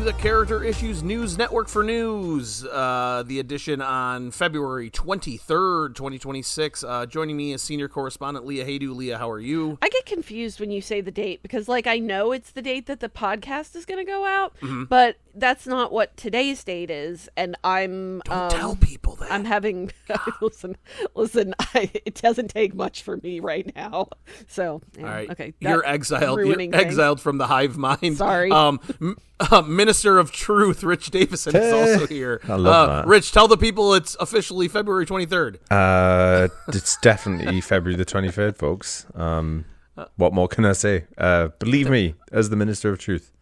the Character Issues News Network for news. The edition on February 23rd, 2026. Joining me is senior correspondent Leah Haydu. Leah, how are you? I get confused when you say the date because, I know it's the date that the podcast is going to go out, Mm-hmm. but that's not what today's date is. And I'm Don't tell people that. I'm having listen. It doesn't take much for me right now. So, All right. okay, You're exiled. You're ruining things. exiled from the hive mind. Sorry. Minister of Truth, Rich Davison, is also here. I love that. Rich, tell the people it's officially February 23rd. It's definitely February the 23rd, folks. What more can I say? Believe me, as the Minister of Truth.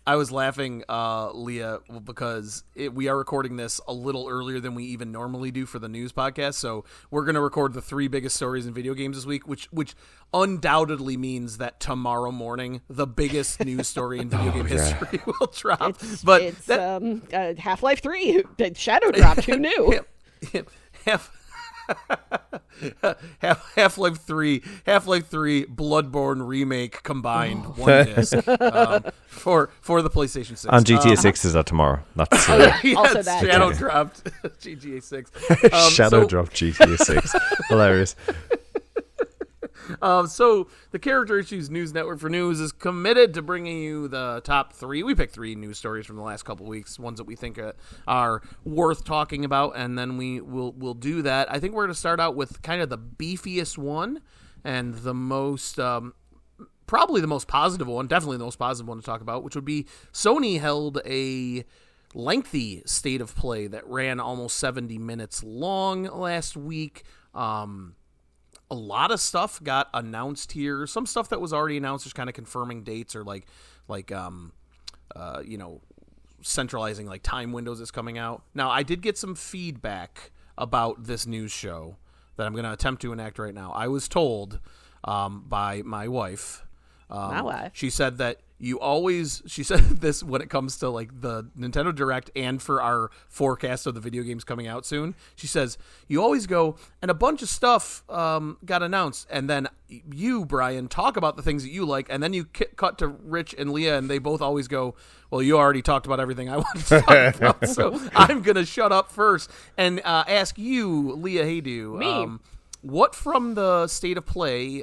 I was laughing, Leah, because we are recording this a little earlier than we even normally do for the news podcast. So we're going to record the 3 biggest stories in video games this week, which undoubtedly means that tomorrow morning the biggest news story in video game history will drop. It's Half-Life 3 Shadow dropped. Who knew? Half-Life 3 Bloodborne remake combined one disc for the PlayStation 6. And GTA 6 is out tomorrow. That's Also that. Shadow dropped GTA 6. dropped GTA 6. Hilarious. So the Character Issues News Network for News is committed to bringing you the top 3. We picked 3 news stories from the last couple of weeks, ones that we think are worth talking about, and then we'll do that. I think we're going to start out with kind of the beefiest one and the most probably the most positive one, definitely the most positive one to talk about, which would be Sony held a lengthy state of play that ran almost 70 minutes long last week. A lot of stuff got announced here. Some stuff that was already announced, just kind of confirming dates or centralizing like time windows that's coming out. Now, I did get some feedback about this news show that I'm going to attempt to enact right now. I was told by my wife. My wife. She said that she said this when it comes to like the Nintendo Direct and for our forecast of the video games coming out soon. She says, you always go, and a bunch of stuff got announced, and then you, Brian, talk about the things that you like, and then you cut to Rich and Leah, and they both always go, well, you already talked about everything I wanted to talk about, so I'm going to shut up first and ask you, Leah Haydu. Me. What from the state of play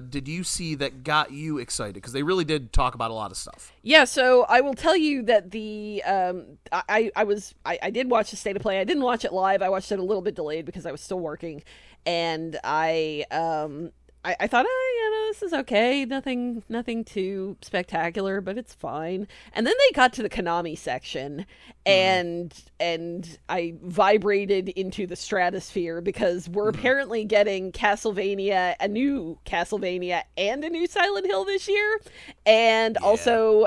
did you see that got you excited? Because they really did talk about a lot of stuff. Yeah, so I will tell you that I did watch the state of play. I didn't watch it live. I watched it a little bit delayed because I was still working, and I thought, this is okay. Nothing too spectacular, but it's fine. And then they got to the Konami section, and I vibrated into the stratosphere because we're apparently getting Castlevania, a new Castlevania, and a new Silent Hill this year, and also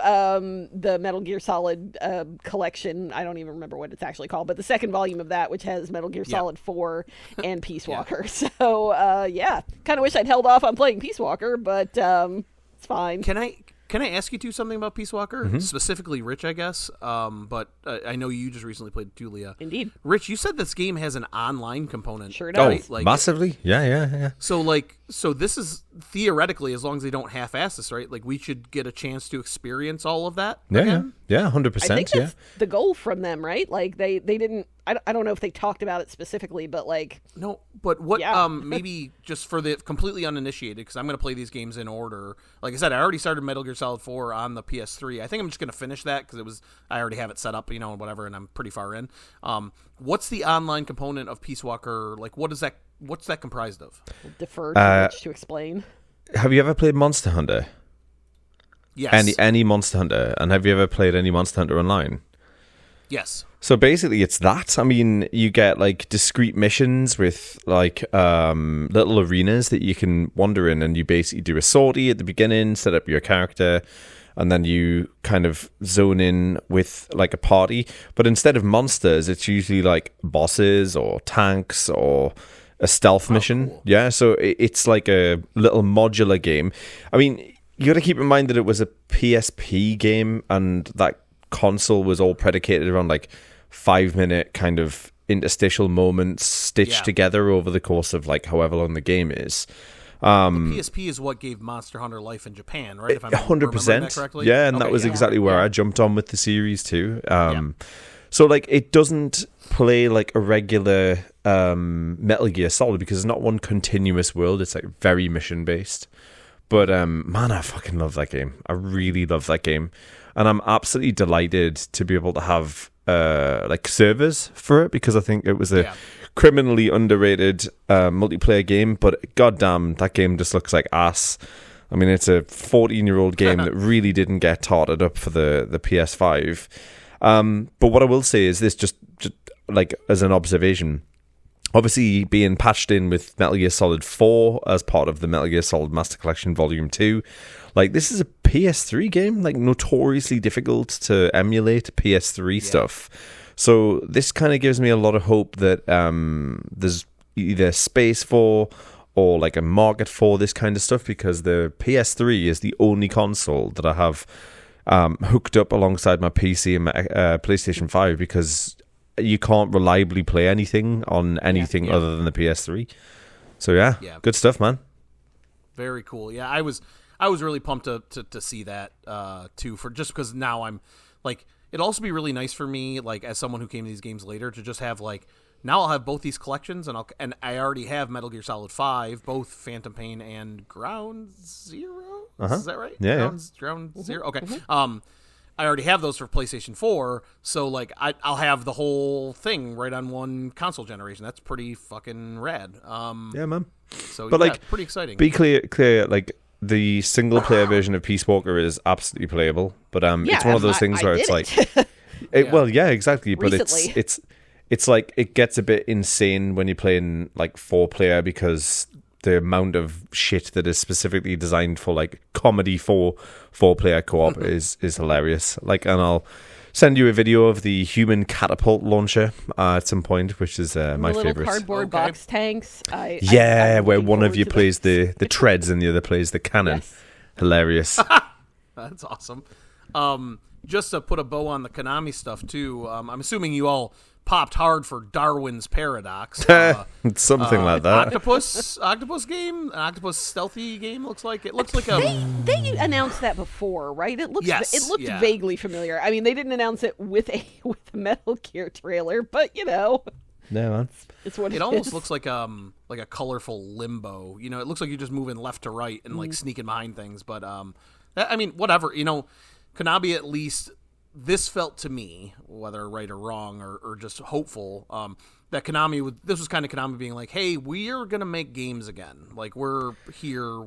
the Metal Gear Solid collection. I don't even remember what it's actually called, but the second volume of that, which has Metal Gear Solid 4 and Peace Walker. So kind of wish I'd held off on playing Peace Walker, but it's fine. Can I ask you two something about Peace Walker? Mm-hmm. Specifically Rich, I guess. But I know you just recently played Julia. Indeed. Rich, you said this game has an online component. Sure does. Right? Massively? Yeah. So this is theoretically, as long as they don't half-ass this, right? Like we should get a chance to experience all of that. Yeah, 100%. I think that's the goal from them, right? Like they didn't. I don't know if they talked about it specifically, but like no. But what? Yeah. Maybe just for the completely uninitiated, because I'm going to play these games in order. Like I said, I already started Metal Gear Solid 4 on the PS3. I think I'm just going to finish that because I already have it set up, whatever, and I'm pretty far in. What's the online component of Peace Walker? Like, what's that comprised of? We'll defer to Rich to explain. Have you ever played Monster Hunter? Yes. Any Monster Hunter, and have you ever played any Monster Hunter Online? Yes. So basically it's that. I mean, you get like discrete missions with like little arenas that you can wander in, and you basically do a sortie at the beginning, set up your character, and then you kind of zone in with like a party. But instead of monsters, it's usually like bosses or tanks or a stealth mission. Cool. Yeah, so it's like a little modular game. I mean, you got to keep in mind that it was a PSP game, and that console was all predicated around like 5-minute kind of interstitial moments stitched together over the course of like however long the game is. The PSP is what gave Monster Hunter life in Japan, right? If I'm 100%. remembering that correctly. Yeah, and that was exactly where I jumped on with the series too. So like it doesn't play like a regular Metal Gear Solid because it's not one continuous world. It's like very mission based. But man, I fucking love that game. I really love that game, and I'm absolutely delighted to be able to have like servers for it because I think it was a criminally underrated multiplayer game. But goddamn, that game just looks like ass. I mean, it's a 14-year-old game that really didn't get totted up for the PS5. But what I will say is this, just like as an observation. Obviously, being patched in with Metal Gear Solid 4 as part of the Metal Gear Solid Master Collection Volume 2. Like, this is a PS3 game, like, notoriously difficult to emulate PS3 stuff. So, this kind of gives me a lot of hope that there's either space for or, like, a market for this kind of stuff, because the PS3 is the only console that I have hooked up alongside my PC and my PlayStation 5, because you can't reliably play anything on anything other than the PS3. So yeah, good stuff, man. Very cool. Yeah, I was really pumped to see that too, for just because now I'm like, it'd also be really nice for me, like as someone who came to these games later, to just have like, now I'll have both these collections, and I already have Metal Gear Solid 5, both Phantom Pain and Ground Zero. Is that right? Yeah, Ground Zero. Okay. I already have those for PlayStation 4, so like I'll have the whole thing right on one console generation. That's pretty fucking rad. Yeah, man. So, but like, pretty exciting. Be clear. Like the single player version of Peace Walker is absolutely playable, but it's one of those things where it's like, well, yeah, exactly. But Recently. it's like it gets a bit insane when you're playing like 4-player, because the amount of shit that is specifically designed for like comedy for 4-player co-op is hilarious. Like, and I'll send you a video of the human catapult launcher at some point, which is my little favorite. Cardboard box tanks. Where one of you plays the treads and the other plays the cannon. Yes. Hilarious. That's awesome. Just to put a bow on the Konami stuff too, I'm assuming you all popped hard for Darwin's Paradox. Something like that. Octopus game? An octopus stealthy game, looks like. It looks like a... They announced that before, right? It looked vaguely familiar. I mean, they didn't announce it with a Metal Gear trailer, but, you know... Yeah, man. It's what it almost looks like a colorful Limbo. You know, it looks like you're just moving left to right and, like, sneaking behind things. But, I mean, whatever. You know, Konami, at least... This felt to me, whether right or wrong or just hopeful, that this was kind of Konami being like, hey, we're going to make games again. Like, we're here,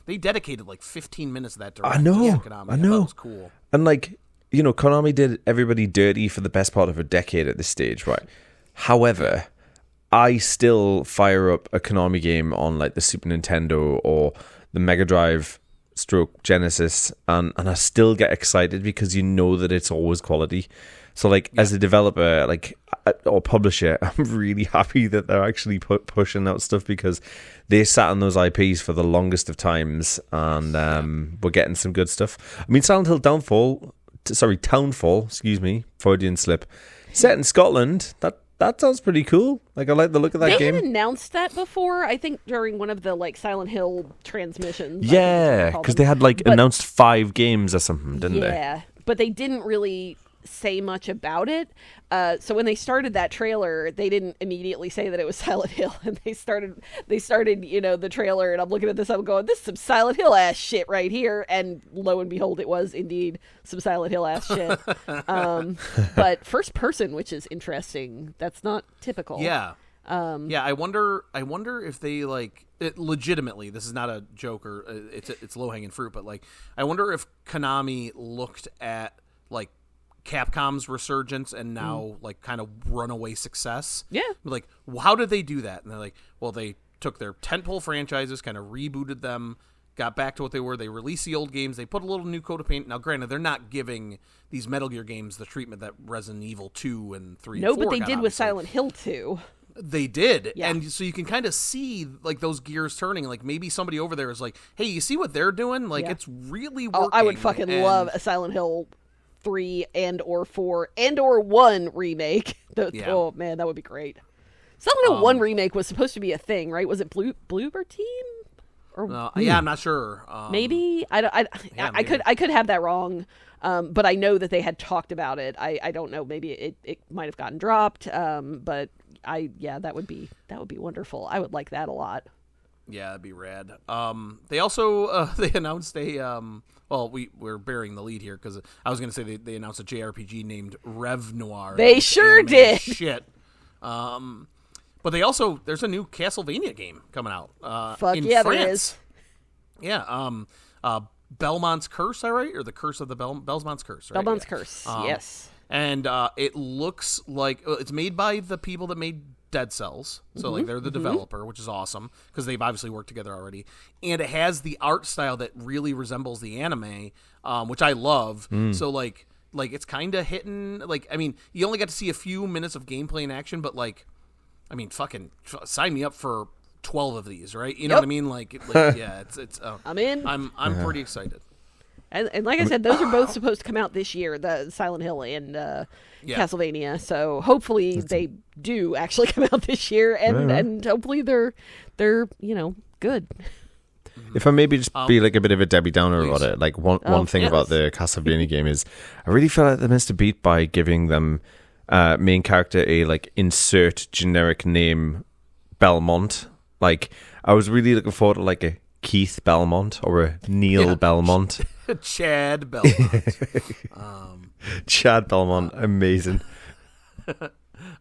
they dedicated like 15 minutes of that direct. I know. Konami. I know. That was cool. And like, you know, Konami did everybody dirty for the best part of a decade at this stage, right? However, I still fire up a Konami game on like the Super Nintendo or the Mega Drive / Genesis, and I still get excited because you know that it's always quality. So like, as a developer, like, or publisher, I'm really happy that they're actually pushing out stuff, because they sat on those IPs for the longest of times, and we're getting some good stuff. I mean, Silent Hill Townfall, Freudian slip, set in Scotland, that sounds pretty cool. Like, I like the look of that game. They had announced that before, I think, during one of the, like, Silent Hill transmissions. Yeah, because they had, like, announced 5 games or something, didn't they? Yeah, but they didn't really say much about it. So when they started that trailer, they didn't immediately say that it was Silent Hill, and they started, you know, the trailer, and I'm looking at this, I'm going, this is some Silent Hill ass shit right here, and lo and behold, it was indeed some Silent Hill ass shit. But first person, which is interesting. That's not typical. Yeah. I wonder if they, like, legitimately, this is not a joke, or it's low hanging fruit, but like, I wonder if Konami looked at like Capcom's resurgence and now like kind of runaway success. Yeah. Like, how did they do that? And they're like, well, they took their tentpole franchises, kind of rebooted them, got back to what they were. They released the old games. They put a little new coat of paint. Now, granted, they're not giving these Metal Gear games the treatment that Resident Evil 2 and 3 and 4 but they got, did with obviously. Silent Hill 2. They did. Yeah. And so you can kind of see like those gears turning. Like, maybe somebody over there is like, hey, you see what they're doing? Like, it's really working. I would fucking love a Silent Hill 3 and or 4 and or 1 remake. Oh man, that would be great. Silent Hill 1 remake was supposed to be a thing, right? Was it Bloober Team? Yeah, I'm not sure. Maybe I could have that wrong. But I know that they had talked about it. I don't know. Maybe it might have gotten dropped. But that would be wonderful. I would like that a lot. Yeah, that'd be rad. They also they announced a well, we're bearing the lead here because I was going to say they announced a JRPG named Rev Noir. They sure did. Shit. But they also there's a new Castlevania game coming out. Fuck in yeah, France. there is. Yeah. Belmont's Curse, all right, or the Curse of the Belmont's Curse. Right? Belmont's Curse. Yes. And it looks like it's made by the people that made Dead Cells, so like they're the developer, which is awesome because they've obviously worked together already. And it has the art style that really resembles the anime, which I love. So like it's kind of hitting. Like, I mean, you only got to see a few minutes of gameplay in action, but like, I mean, fucking sign me up for 12 of these, right? You know what I mean? Like yeah, it's. I'm in. I'm pretty excited. And like I said, those are both supposed to come out this year, the Silent Hill and Castlevania. So hopefully they do actually come out this year, and hopefully they're good. If I maybe just be like a bit of a Debbie Downer about it, like one thing yes. about the Castlevania game is I really feel like they missed a beat by giving them main character a like insert generic name Belmont. Like I was really looking forward to like a Keith Belmont or a Neil Belmont. Chad Belmont. Chad Belmont, amazing.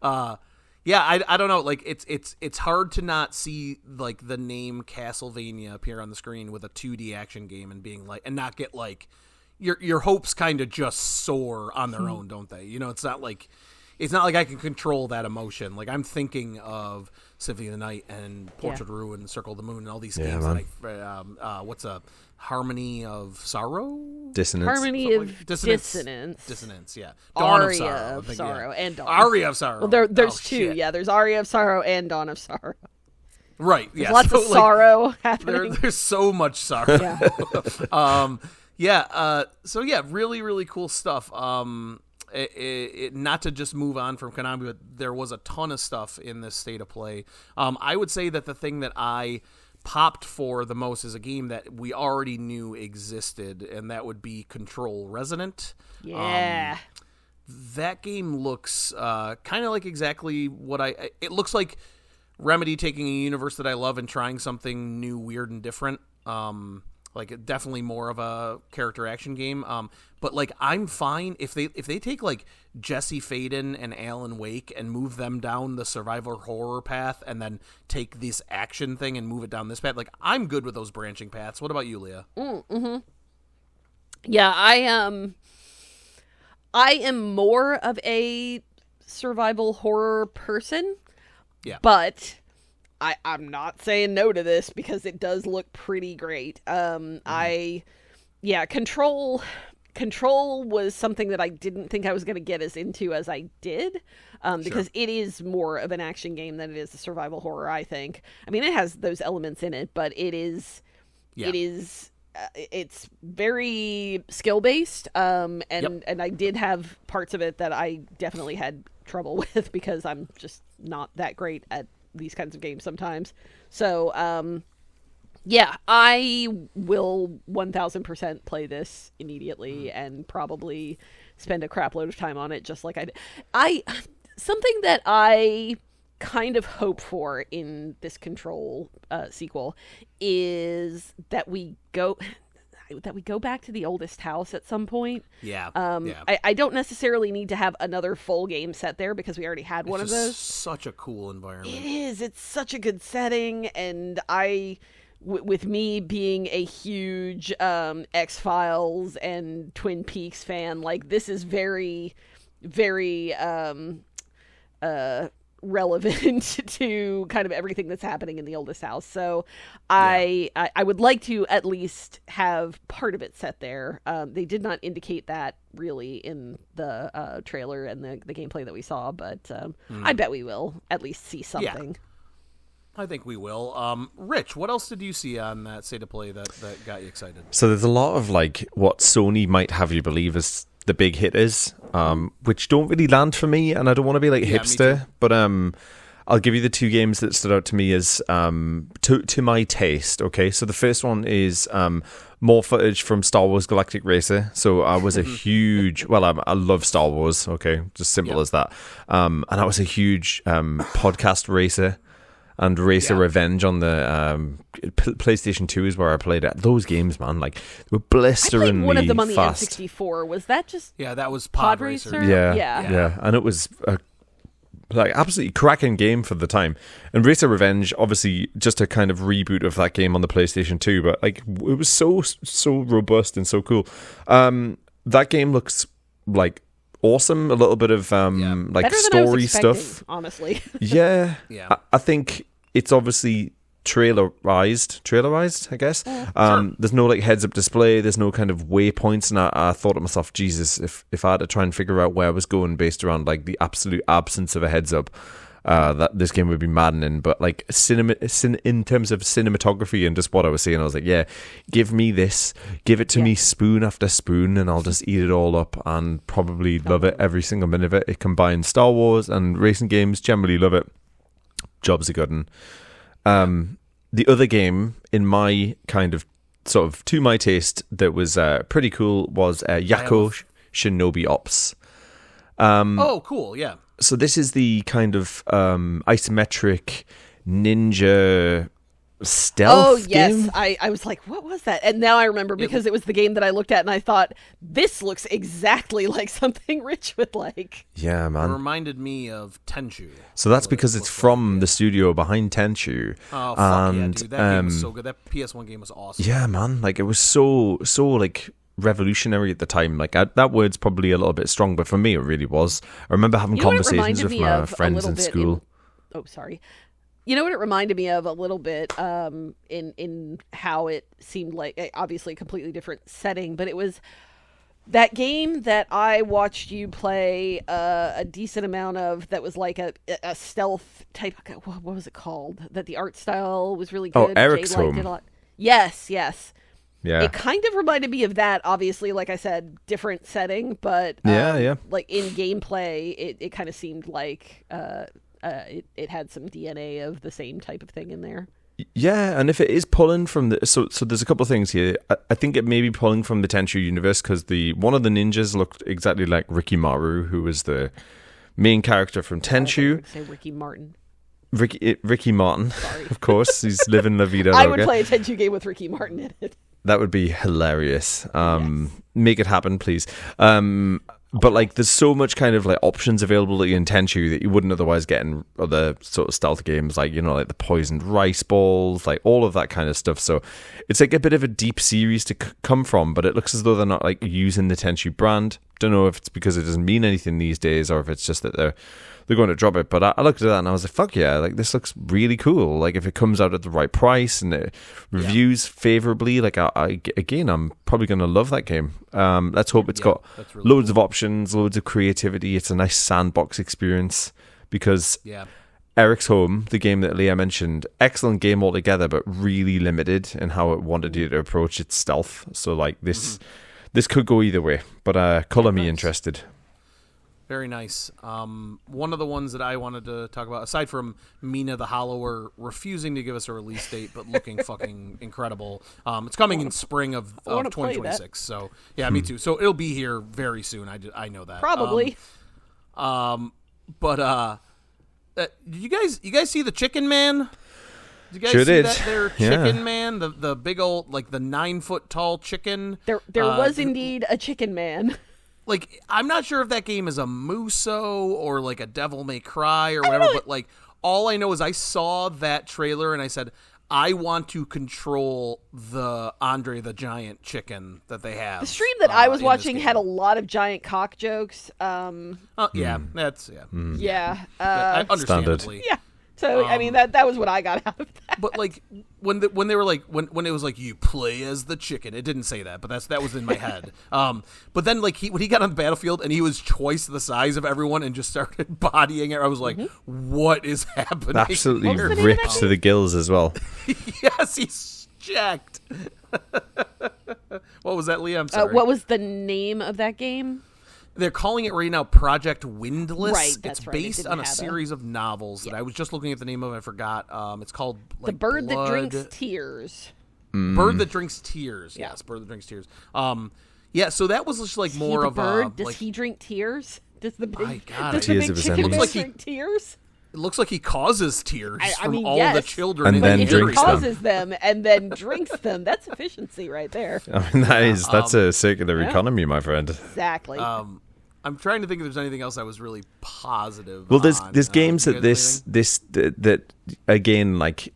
I don't know. Like it's hard to not see like the name Castlevania appear on the screen with a 2D action game and being like, and not get like your hopes kind of just soar on their own, don't they? You know, it's not like I can control that emotion. Like I'm thinking of Symphony of the Night and Portrait of Ruin and Circle of the Moon and all these games. That what's a Harmony of Sorrow? Dissonance. Harmony of Dissonance. Dissonance, yeah. Aria of Sorrow and Dawn. Aria of Sorrow. Well, there's two. Shit. Yeah, there's Aria of Sorrow and Dawn of Sorrow. Right. There's yeah. lots of sorrow happening. There's so much sorrow. Yeah. So yeah, really, really cool stuff. Not to just move on from Konami, but there was a ton of stuff in this state of play. I would say that the thing that I popped for the most is a game that we already knew existed, and that would be Control Resonant. Yeah. That game looks kind of like exactly what it looks like Remedy taking a universe that I love and trying something new, weird, and different. Like definitely more of a character action game. But like I'm fine if they take like Jesse Faden and Alan Wake and move them down the survival horror path and then take this action thing and move it down this path. Like I'm good with those branching paths. What about you, Leah? Yeah, I am more of a survival horror person. Yeah. But I'm not saying no to this because it does look pretty great. Control was something that I didn't think I was going to get as into as I did, because it is more of an action game than it is a survival horror, I think. I mean, it has those elements in it, but it's very skill-based, and I did have parts of it that I definitely had trouble with because I'm just not that great at these kinds of games sometimes. So, I will 1000% play this immediately and probably spend a crap load of time on it, just like I did. Something that I kind of hope for in this Control sequel is that we go back to the oldest house at some point. I don't necessarily need to have another full game set there because we already had one of those. Such a cool environment. It is. It's such a good setting, and with me being a huge X-Files and Twin Peaks fan, like this is very, very relevant to kind of everything that's happening in the oldest house. So I would like to at least have part of it set there. They did not indicate that really in the trailer and the gameplay that we saw, but I bet we will at least see something. I think we will. Rich, what else did you see on that state of play that got you excited? So there's a lot of like what Sony might have you believe is the big hitters, which don't really land for me, and I don't want to be like hipster, but I'll give you the two games that stood out to me as to my taste. Okay, so the first one is more footage from Star Wars Galactic Racer. So I was a huge, I love Star Wars. Okay, just simple as that. And I was a huge podcast racer. And Racer Revenge on the PlayStation 2 is where I played it. Those games, man, like, they were blisteringly I played one of them on the fast. N64. Was that just that was Pod Racer. Yeah. And it was a absolutely cracking game for the time. And Racer Revenge, obviously, just a kind of reboot of that game on the PlayStation 2, but like, it was so robust and so cool. That game looks like awesome. A little bit of like better story stuff, honestly. I think it's obviously trailerized, I guess. There's no like heads up display, there's no kind of waypoints, and I thought to myself, Jesus, if I had to try and figure out where I was going based around like the absolute absence of a heads up, that this game would be maddening. But like in terms of cinematography and just what I was seeing, I was like, yeah, give me this, give it to me spoon after spoon, and I'll just eat it all up and probably love it every single minute of it. It combines Star Wars and racing games, generally love it. Job's a good one. The other game in my kind of sort of to my taste that was pretty cool was Yako Shinobi Ops. Oh, cool! Yeah. So this is the kind of isometric ninja stealth game. I was like, what was that? And now I remember, because it was the game that I looked at and I thought, this looks exactly like something Rich would like. Yeah, man. It reminded me of Tenchu. So that's because it's from the studio behind Tenchu. Oh, fuck yeah, dude. That game was so good. That PS1 game was awesome. Yeah, man. Like, it was so like revolutionary at the time. Like, that word's probably a little bit strong, but for me it really was. I remember having conversations with my friends in school. You know what it reminded me of a little bit, in how it seemed like, obviously a completely different setting, but it was that game that I watched you play a decent amount of, that was like a stealth type. What was it called? That the art style was really good. Oh, Eric's Home. Did a lot. Yes. Yeah. It kind of reminded me of that. Obviously, like I said, different setting, but like in gameplay, it kind of seemed like it had some DNA of the same type of thing in there. Yeah, and if it is pulling from the so there's a couple of things here. I think it may be pulling from the Tenchu universe, because one of the ninjas looked exactly like Ricky Maru, who was the main character from Tenchu. I would say Ricky Martin. Ricky Martin, of course. He's living La Vida Loca. I would play a Tenchu game with Ricky Martin in it. That would be hilarious. Make it happen, please. But like, there's so much kind of like options available in Tenchu that you wouldn't otherwise get in other sort of stealth games, like, you know, like the poisoned rice balls, like all of that kind of stuff. So it's like a bit of a deep series to come from, but it looks as though they're not like using the Tenchu brand. Don't know if it's because it doesn't mean anything these days, or if it's just that they're going to drop it. But I looked at that and I was like, fuck yeah, like, this looks really cool. Like, if it comes out at the right price and it reviews favorably, like, I'm probably going to love that game. Let's hope it's got really loads of options, loads of creativity. It's a nice sandbox experience, because Eric's Home, the game that Leah mentioned, excellent game altogether, but really limited in how it wanted you to approach its stealth. So like, this could go either way, but color me interested. Very nice. One of the ones that I wanted to talk about, aside from Mina the Hollower refusing to give us a release date, but looking fucking incredible. It's coming in spring of 2026. So yeah, me too. So it'll be here very soon. I know that. Probably. But did you guys see the Chicken Man? Did you guys see that there, Chicken Man? The big old, like, the 9-foot tall chicken. There was indeed a Chicken Man. Like, I'm not sure if that game is a Muso or like a Devil May Cry or whatever, but like, all I know is I saw that trailer and I said, I want to control the Andre the Giant chicken that they have. The stream that I was watching had a lot of giant cock jokes. Understandably. Yeah. So I mean, that was what I got out of that. But like, when they were like, when it was like, you play as the chicken, it didn't say that, but that was in my head. But then like, when he got on the battlefield and he was twice the size of everyone and just started bodying it, I was like, what is happening? Absolutely ripped to the gills as well. Yes, he's jacked. What was that, Liam? I'm sorry. What was the name of that game? They're calling it right now Project Windless. Right, that's it's right. It based didn't on a have series of novels that I was just looking at the name of. I forgot. It's called The Bird That Blood... Drinks Tears. Bird That Drinks Tears. Yeah. Yes, Bird That Drinks Tears. Yeah, so that was just like Is more he the of bird? a. Does Like, he drink tears? Does the My big, God, does the Tears big of his chicken enemies. man Looks like drink tears? it looks like he causes tears I from mean, all yes. the children, And in then the If he drinks them. causes them and then drinks them, that's efficiency right there. I mean, that's a circular economy, my friend. Exactly. I'm trying to think if there's anything else I was really positive. Well, there's on. games You that guys have anything? that again, like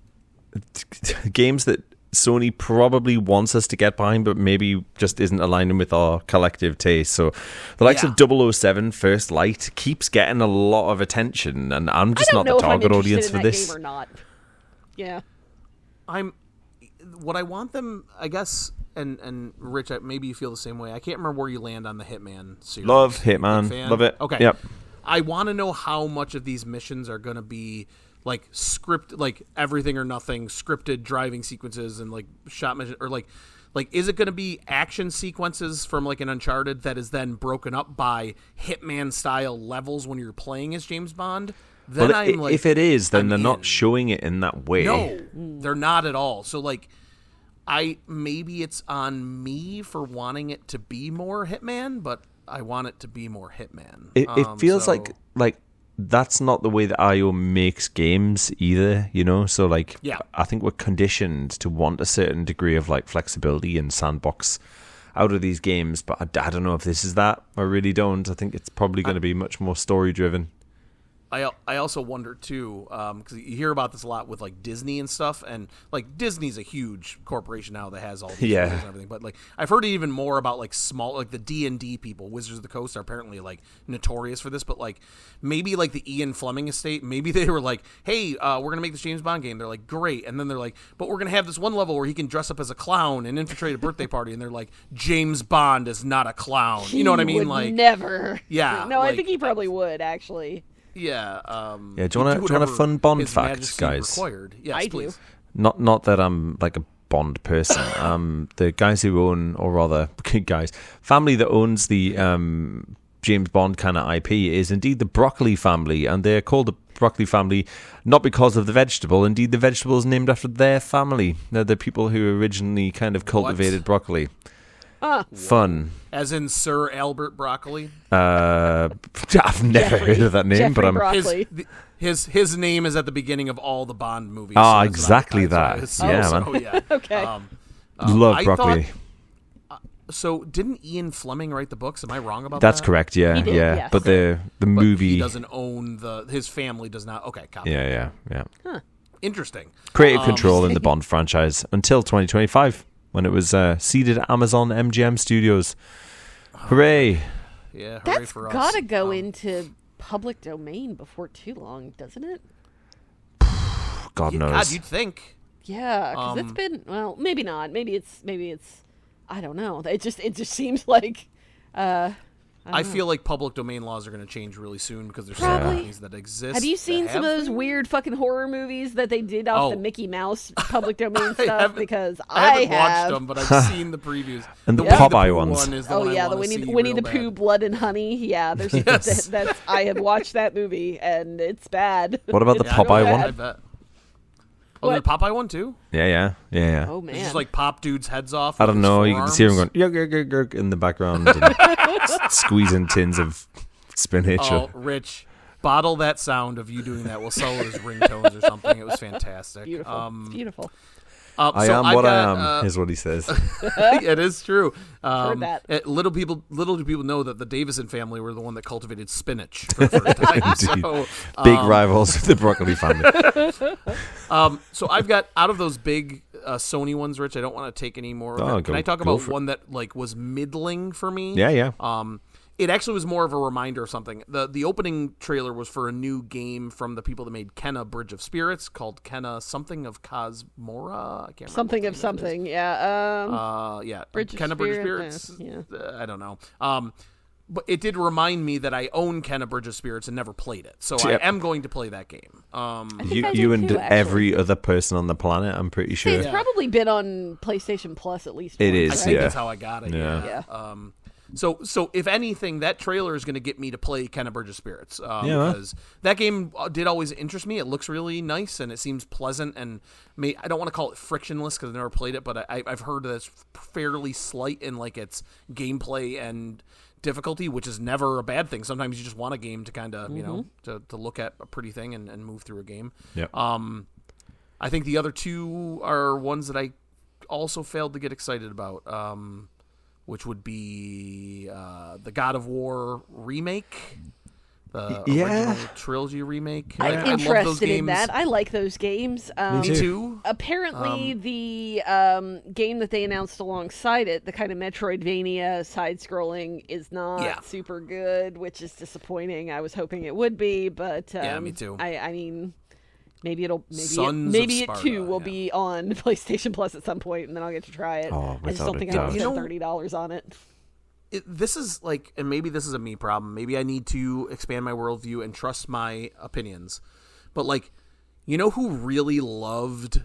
games that Sony probably wants us to get behind, but maybe just isn't aligning with our collective taste. So the likes of 007 First Light keeps getting a lot of attention, and I'm just not the target audience for this. Game or not. Yeah. What I want them, I guess, and Rich, maybe you feel the same way. I can't remember where you land on the Hitman series. Love Big Hitman, fan? love it. Okay. Yep. I want to know how much of these missions are going to be like like everything or nothing, scripted driving sequences and like shot mission, or like is it going to be action sequences from like an Uncharted that is then broken up by Hitman style levels when you're playing as James Bond? Then Well, if it is, then they're not in. showing it in that way. No, they're not at all. So like, maybe it's on me for wanting it to be more Hitman, but I want it to be more Hitman. It feels like that's not the way that IO makes games either, you know? So, like, Yeah. I think we're conditioned to want a certain degree of, like, flexibility and sandbox out of these games, but I don't know if this is that. I really don't. I think it's probably going to be much more story-driven. I also wonder too, because you hear about this a lot with like Disney and stuff, and like Disney's a huge corporation now that has all these Yeah. shows and everything. But like I've heard even more about like small, like the D&D people, Wizards of the Coast are apparently like notorious for this. But like maybe like the Ian Fleming estate, maybe they were like, hey, we're gonna make this James Bond game. They're like, great, and then they're like, but we're gonna have this one level where he can dress up as a clown and infiltrate a birthday party, and they're like, James Bond is not a clown. You know what I mean? Would Like never. Yeah, No, I like- think he probably would actually. yeah. Yeah, do you want a fun Bond His fact, Majesty guys? Required. Yes, I do. please. Not that I'm like a Bond person. The guys who own, or rather, family that owns the James Bond kind of IP is indeed the Broccoli family, and they're called the Broccoli family not because of the vegetable. Indeed, the vegetable is named after their family. They're the people who originally kind of cultivated broccoli. Fun. As in Sir Albert Broccoli. I've never heard of that name, but I'm Broccoli. His name is at the beginning of all the Bond movies. Ah, that's what exactly that's what I that. assumed. Yeah, man. Yeah. Okay. love I broccoli. So didn't Ian Fleming write the books? Am I wrong about That's that? correct. Yeah, He did, yeah. yes. But the But movie. he doesn't own his family does not. Okay, copy. Yeah. Interesting. Creative control in the Bond franchise until 2025, when it was seeded at Amazon MGM Studios. Hooray! Yeah, hooray That's for us. gotta go into public domain before too long, doesn't it? God knows. God, you'd think. Yeah, because it's been, well, maybe not. Maybe it's. I don't know. It just seems like. I feel like public domain laws are going to change really soon because there's some Probably. companies that exist. Have you that seen some of have those them. weird fucking horror movies that they did off the Oh. Mickey Mouse public domain I stuff? haven't- Because I haven't have. watched them, but I've seen the previews. And the Winnie Popeye Pooh ones. one is the Oh one I yeah, the wanna Winnie see Winnie real the Pooh, bad. Blood and Honey. Yeah, there's Yes. that's I have watched that movie and it's bad. What about the It's Popeye real one? I bad. bet. Oh, the What? Popeye one too? Yeah. Oh It's man, just like pop dudes' heads off. I with don't his know. You can just hear him forearms. going yurg, yurg, yurg, in the background, and squeezing tins of spinach. Oh, Rich, bottle that sound of you doing that. We'll sell it as ringtones or something. It was fantastic. beautiful. It's beautiful. I so am I've what got, I am, is what he says. It is true. Heard that. Little do people know that the Davison family were the one that cultivated spinach for the first time. Indeed. So, Big rivals of the broccoli family. so I've got out of those big Sony ones, Rich. I don't want to take any more. Oh, Can go- I talk go about for it. one that like was middling for me? Yeah. It actually was more of a reminder of something. The opening trailer was for a new game from the people that made Kenna Bridge of Spirits called Kenna something of Cosmora. I can't remember. Something what of the name of it is. something. Yeah. Yeah, Bridge of Kenna Bridge of Spirits, Spirits. yeah. I don't know. But it did remind me that I own Kenna Bridge of Spirits and never played it, so Yep. I am going to play that game. think I You did and too, actually. every other person on the planet, I'm pretty Hey, sure. it's probably been on PlayStation Plus at least. It once, is, I right? think yeah. that's how I got it. Yeah. Yeah. So if anything, that trailer is going to get me to play Kenna Bridge of Spirits. Because that game did always interest me. It looks really nice and it seems pleasant. And I don't want to call it frictionless because I've never played it, but I've heard that it's fairly slight in like its gameplay and difficulty, which is never a bad thing. Sometimes you just want a game to kind of, to look at a pretty thing and move through a game. Yep. I think the other two are ones that I also failed to get excited about, which would be the God of War remake, the original trilogy remake. I'm I love those interested in games. that. I like those games. Me too. Apparently, the game that they announced alongside it, the kind of Metroidvania side-scrolling, is not super good, which is disappointing. I was hoping it would be, but me too. I mean, maybe it Sparta, too will be on PlayStation Plus at some point, and then I'll get to try it. Oh, I just don't think I can spend $30 on it. This is like, and maybe this is a me problem. Maybe I need to expand my worldview and trust my opinions. But like, you know who really loved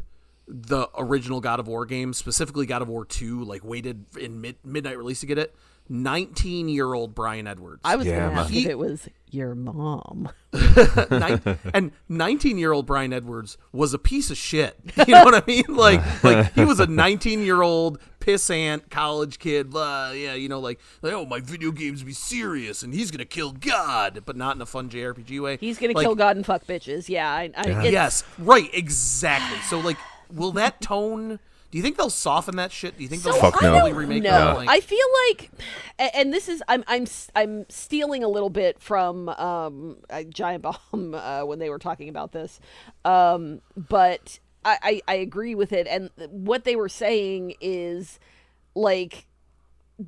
the original God of War game, specifically God of War 2, like waited in midnight release to get it? 19-year-old Brian Edwards. I was going to ask if it was your mom. And 19-year-old Brian Edwards was a piece of shit. You know what I mean? Like he was a 19-year-old pissant college kid. Like, oh, my video games be serious, and he's gonna kill God, but not in a fun JRPG way. He's gonna kill God and fuck bitches. Yeah. Yes, right, exactly. So like, will that tone? Do you think they'll soften that shit? Do you think they'll really remake it? No, I feel like, and this is I'm stealing a little bit from Giant Bomb when they were talking about this, but I agree with it. And what they were saying is like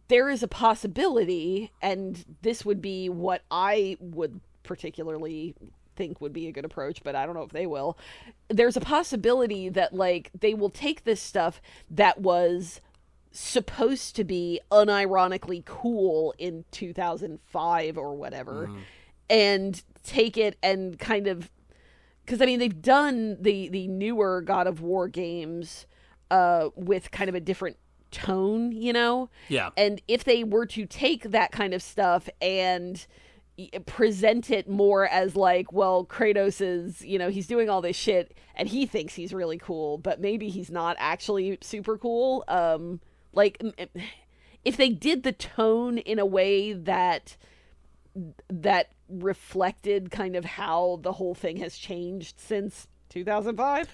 there is a possibility, and this would be what I would particularly think would be a good approach, but I don't know if they will. There's a possibility that like they will take this stuff that was supposed to be unironically cool in 2005 or whatever and take it and kind of, because I mean they've done the newer God of War games with kind of a different tone, and if they were to take that kind of stuff and present it more as like, well, Kratos is, he's doing all this shit and he thinks he's really cool, but maybe he's not actually super cool. Like if they did the tone in a way that reflected kind of how the whole thing has changed since 2005,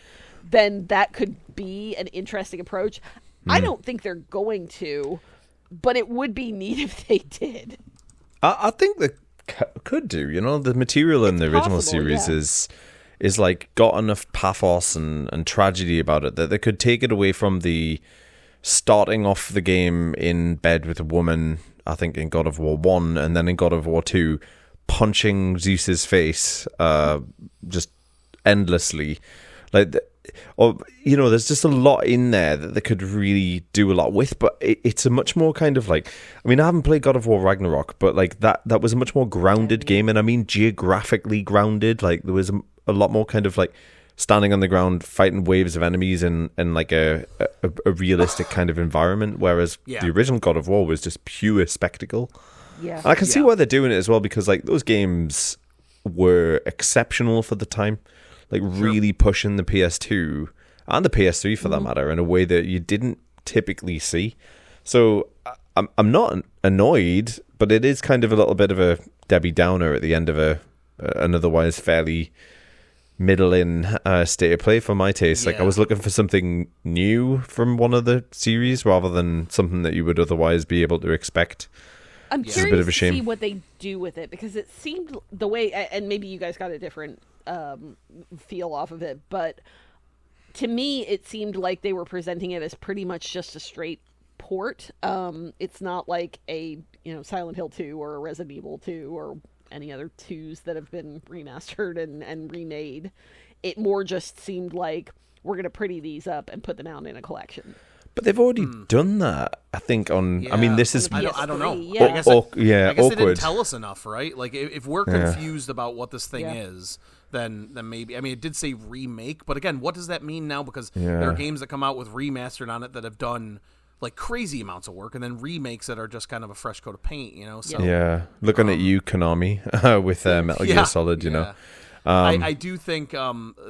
then that could be an interesting approach. I don't think they're going to, but it would be neat if they did. I think they could do. The material in the original series is like got enough pathos and tragedy about it that they could take it away from the starting off the game in bed with a woman, I think in God of War 1, and then in God of War 2 punching Zeus's face just endlessly. Like, there's just a lot in there that they could really do a lot with, but it's a much more kind of like, I mean, I haven't played God of War Ragnarok, but like that was a much more grounded game, and I mean geographically grounded. Like there was a lot more kind of like standing on the ground, fighting waves of enemies in like a realistic kind of environment, whereas the original God of War was just pure spectacle. Yeah, and I can see why they're doing it as well, because like those games were exceptional for the time. Like really pushing the PS2 and the PS3 for that matter in a way that you didn't typically see. So I'm not annoyed, but it is kind of a little bit of a Debbie Downer at the end of an otherwise fairly middling state of play for my taste. Like I was looking for something new from one of the series rather than something that you would otherwise be able to expect. I'm curious to see what they do with it, because it seemed the way, and maybe you guys got a different feel off of it, but to me it seemed like they were presenting it as pretty much just a straight port. It's not like a Silent Hill 2 or a Resident Evil 2 or any other 2s that have been remastered and remade. It more just seemed like we're going to pretty these up and put them out in a collection. But they've already done that, I think. I mean, this is. I don't know. Yeah. I guess they awkward. didn't tell us enough, right? Like, if we're confused about what this thing is, then maybe. I mean, it did say remake, but again, what does that mean now? Because there are games that come out with remastered on it that have done like crazy amounts of work, and then remakes that are just kind of a fresh coat of paint, you know. So yeah, looking at you, Konami, with Metal Gear Solid, you know. I do think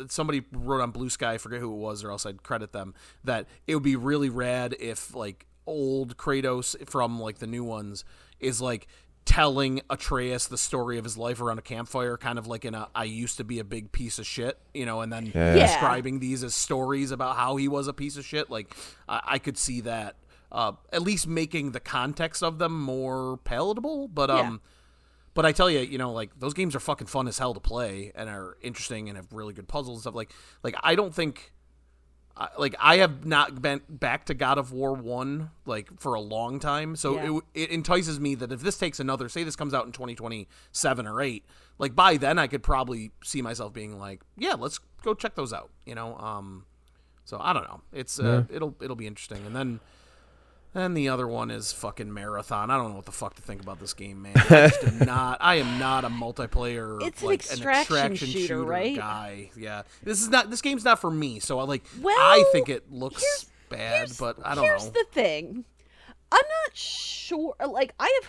somebody wrote on Blue Sky, I forget who it was, or else I'd credit them, that it would be really rad if like old Kratos from like the new ones is like telling Atreus the story of his life around a campfire, kind of like in a I used to be a big piece of shit, you know, and then describing these as stories about how he was a piece of shit. Like I could see that at least making the context of them more palatable, but I tell you, you know, like those games are fucking fun as hell to play and are interesting and have really good puzzles and stuff. Like I don't think, like I have not been back to God of War 1 like for a long time, so it entices me that if this takes another, say this comes out in 2027 or 8, like by then I could probably see myself being like, yeah, let's go check those out, you know. So I don't know, it's it'll be interesting, and then. And the other one is fucking Marathon. I don't know what the fuck to think about this game, man. I am not a multiplayer. It's like an extraction shooter, right? Guy. Yeah, this game's not for me. So I think it looks bad, but I don't know. Here's the thing, I'm not sure. Like I have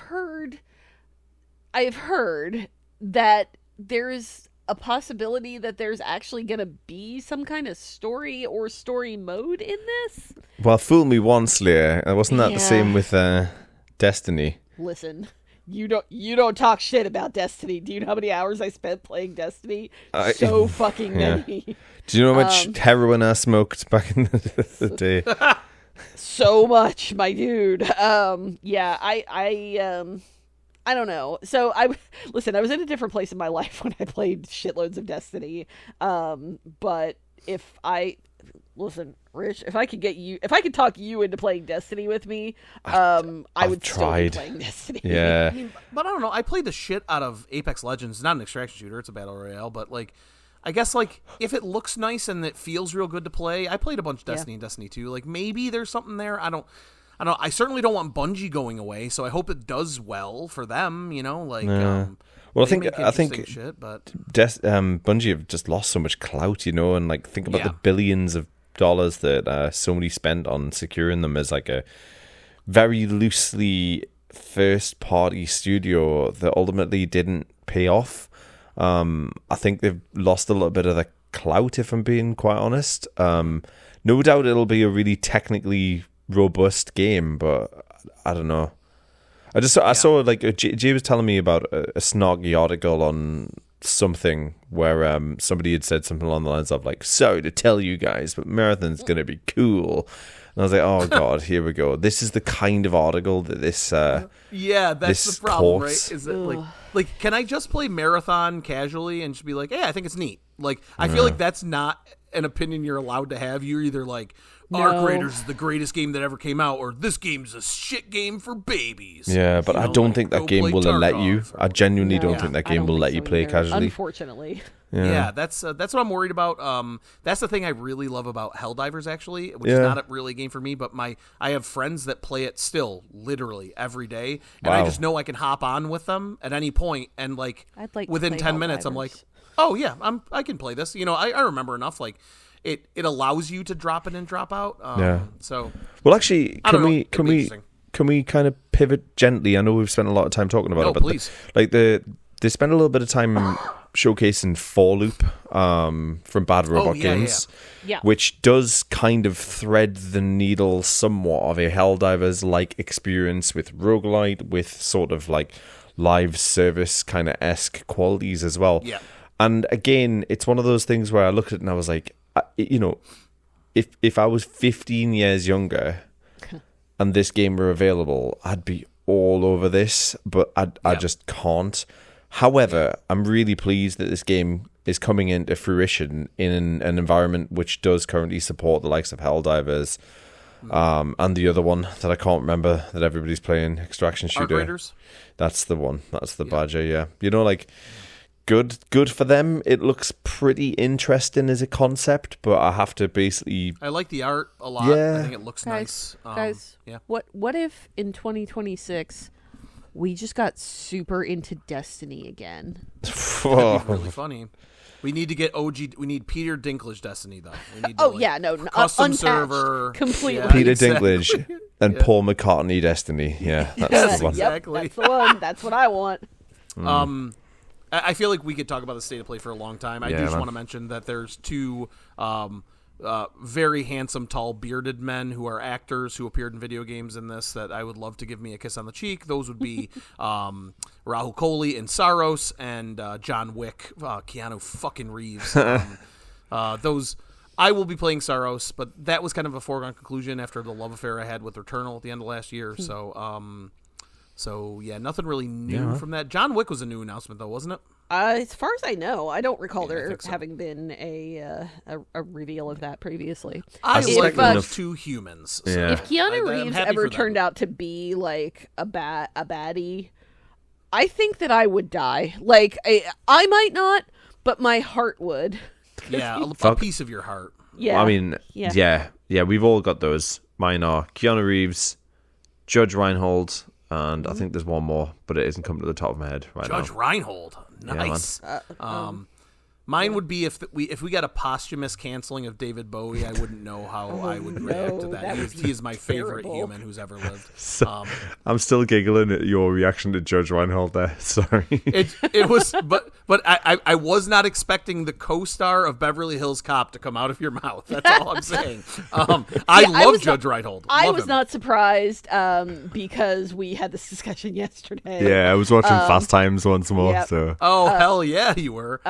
heard that there's a possibility that there's actually going to be some kind of story or story mode in this. Well, fool me once, Leah. Wasn't that the same with Destiny? Listen, you don't talk shit about Destiny. Do you know how many hours I spent playing Destiny? So fucking many. Do you know how much heroin I smoked back in the day? So much, my dude. I don't know. So I was in a different place in my life when I played shitloads of Destiny. But Rich, if I could talk you into playing Destiny with me, I would still be playing Destiny. Yeah. I mean, but I don't know. I played the shit out of Apex Legends. It's not an extraction shooter. It's a battle royale. But like, I guess like if it looks nice and it feels real good to play, I played a bunch of Destiny and Destiny 2. Like maybe there's something there. I certainly don't want Bungie going away, so I hope it does well for them. You know, like. Well, I think shit, but Bungie have just lost so much clout, you know, and like think about the billions of dollars that Sony spent on securing them as like a very loosely first-party studio that ultimately didn't pay off. I think they've lost a little bit of the clout, if I'm being quite honest. No doubt it'll be a really technically robust game, but I don't know. I saw like Jay was telling me about a snarky article on something where somebody had said something along the lines of like, sorry to tell you guys, but Marathon's gonna be cool. And I was like, oh god, here we go. This is the kind of article that this that's the problem, right? Is that like can I just play Marathon casually and just be like, hey, I think it's neat. Like I feel like that's not an opinion you're allowed to have. You're either like, Arc Raiders is the greatest game that ever came out, or this game's a shit game for babies. Yeah, but I don't think that game will let you. I genuinely don't think that game will let you play casually. Unfortunately. Yeah, that's what I'm worried about. That's the thing I really love about Helldivers, actually, which is not really a game for me, but I have friends that play it still, literally every day, and I just know I can hop on with them at any point, and like within 10 minutes, I'm like, oh yeah, I can play this. You know, I remember enough. Like it allows you to drop in and drop out. So well, actually, can we kind of pivot gently? I know we've spent a lot of time talking about it, but please. They spent a little bit of time showcasing 4-Loop from Bad Robot Games, which does kind of thread the needle somewhat of a Helldivers-like experience with roguelite, with sort of like live service kind of esque qualities as well. Yeah. And again, it's one of those things where I looked at it and I was like, you know, if I was 15 years younger and this game were available, I'd be all over this, but I just can't. However, I'm really pleased that this game is coming into fruition in an environment which does currently support the likes of Helldivers and the other one that I can't remember that everybody's playing, Extraction Shooter. Arc Raiders? That's the one. That's the Badger, yeah. You know, like, good for them. It looks pretty interesting as a concept, but I have to basically... I like the art a lot. Yeah. I think it looks nice. Guys, what if in 2026 we just got super into Destiny again. That'd be really funny. We need to get OG. We need Peter Dinklage Destiny though. We need to, custom unpatched, server completely. Yeah, Peter exactly. Dinklage and Paul McCartney Destiny. Yeah, that's the one. Exactly. Yep, that's the one. That's what I want. I feel like we could talk about the state of play for a long time. I just want to mention that there's two very handsome, tall, bearded men who are actors who appeared in video games in this that I would love to give me a kiss on the cheek. Those would be Rahul Kohli in Saros and John Wick, Keanu fucking Reeves. Those I will be playing Saros, but that was kind of a foregone conclusion after the love affair I had with Returnal at the end of last year. So yeah, nothing really new from that. John Wick was a new announcement though, wasn't it? As far as I know, I don't recall there so. having been a reveal of that previously. I like but- those two humans. So Yeah. If Keanu I'm Reeves happy ever for them. turned out to be like a baddie, I think that I would die. Like I might not, but my heart would. Yeah, a piece of your heart. Yeah, I mean, yeah, we've all got those. Mine are Keanu Reeves, Judge Reinhold, and I think there's one more, but it isn't coming to the top of my head right Judge now. Reinhold, nice. Mine would be if we got a posthumous canceling of David Bowie, I wouldn't know how I would react to that. He is my favorite terrible. human who's ever lived. I'm still giggling at your reaction to Judge Reinhold there. Sorry. It was, but I was not expecting the co-star of Beverly Hills Cop to come out of your mouth. That's all I'm saying. I love Judge Reinhold. I Love was him. not surprised because we had this discussion yesterday. Yeah, I was watching Fast Times once more. yep. So. Oh hell yeah, you were.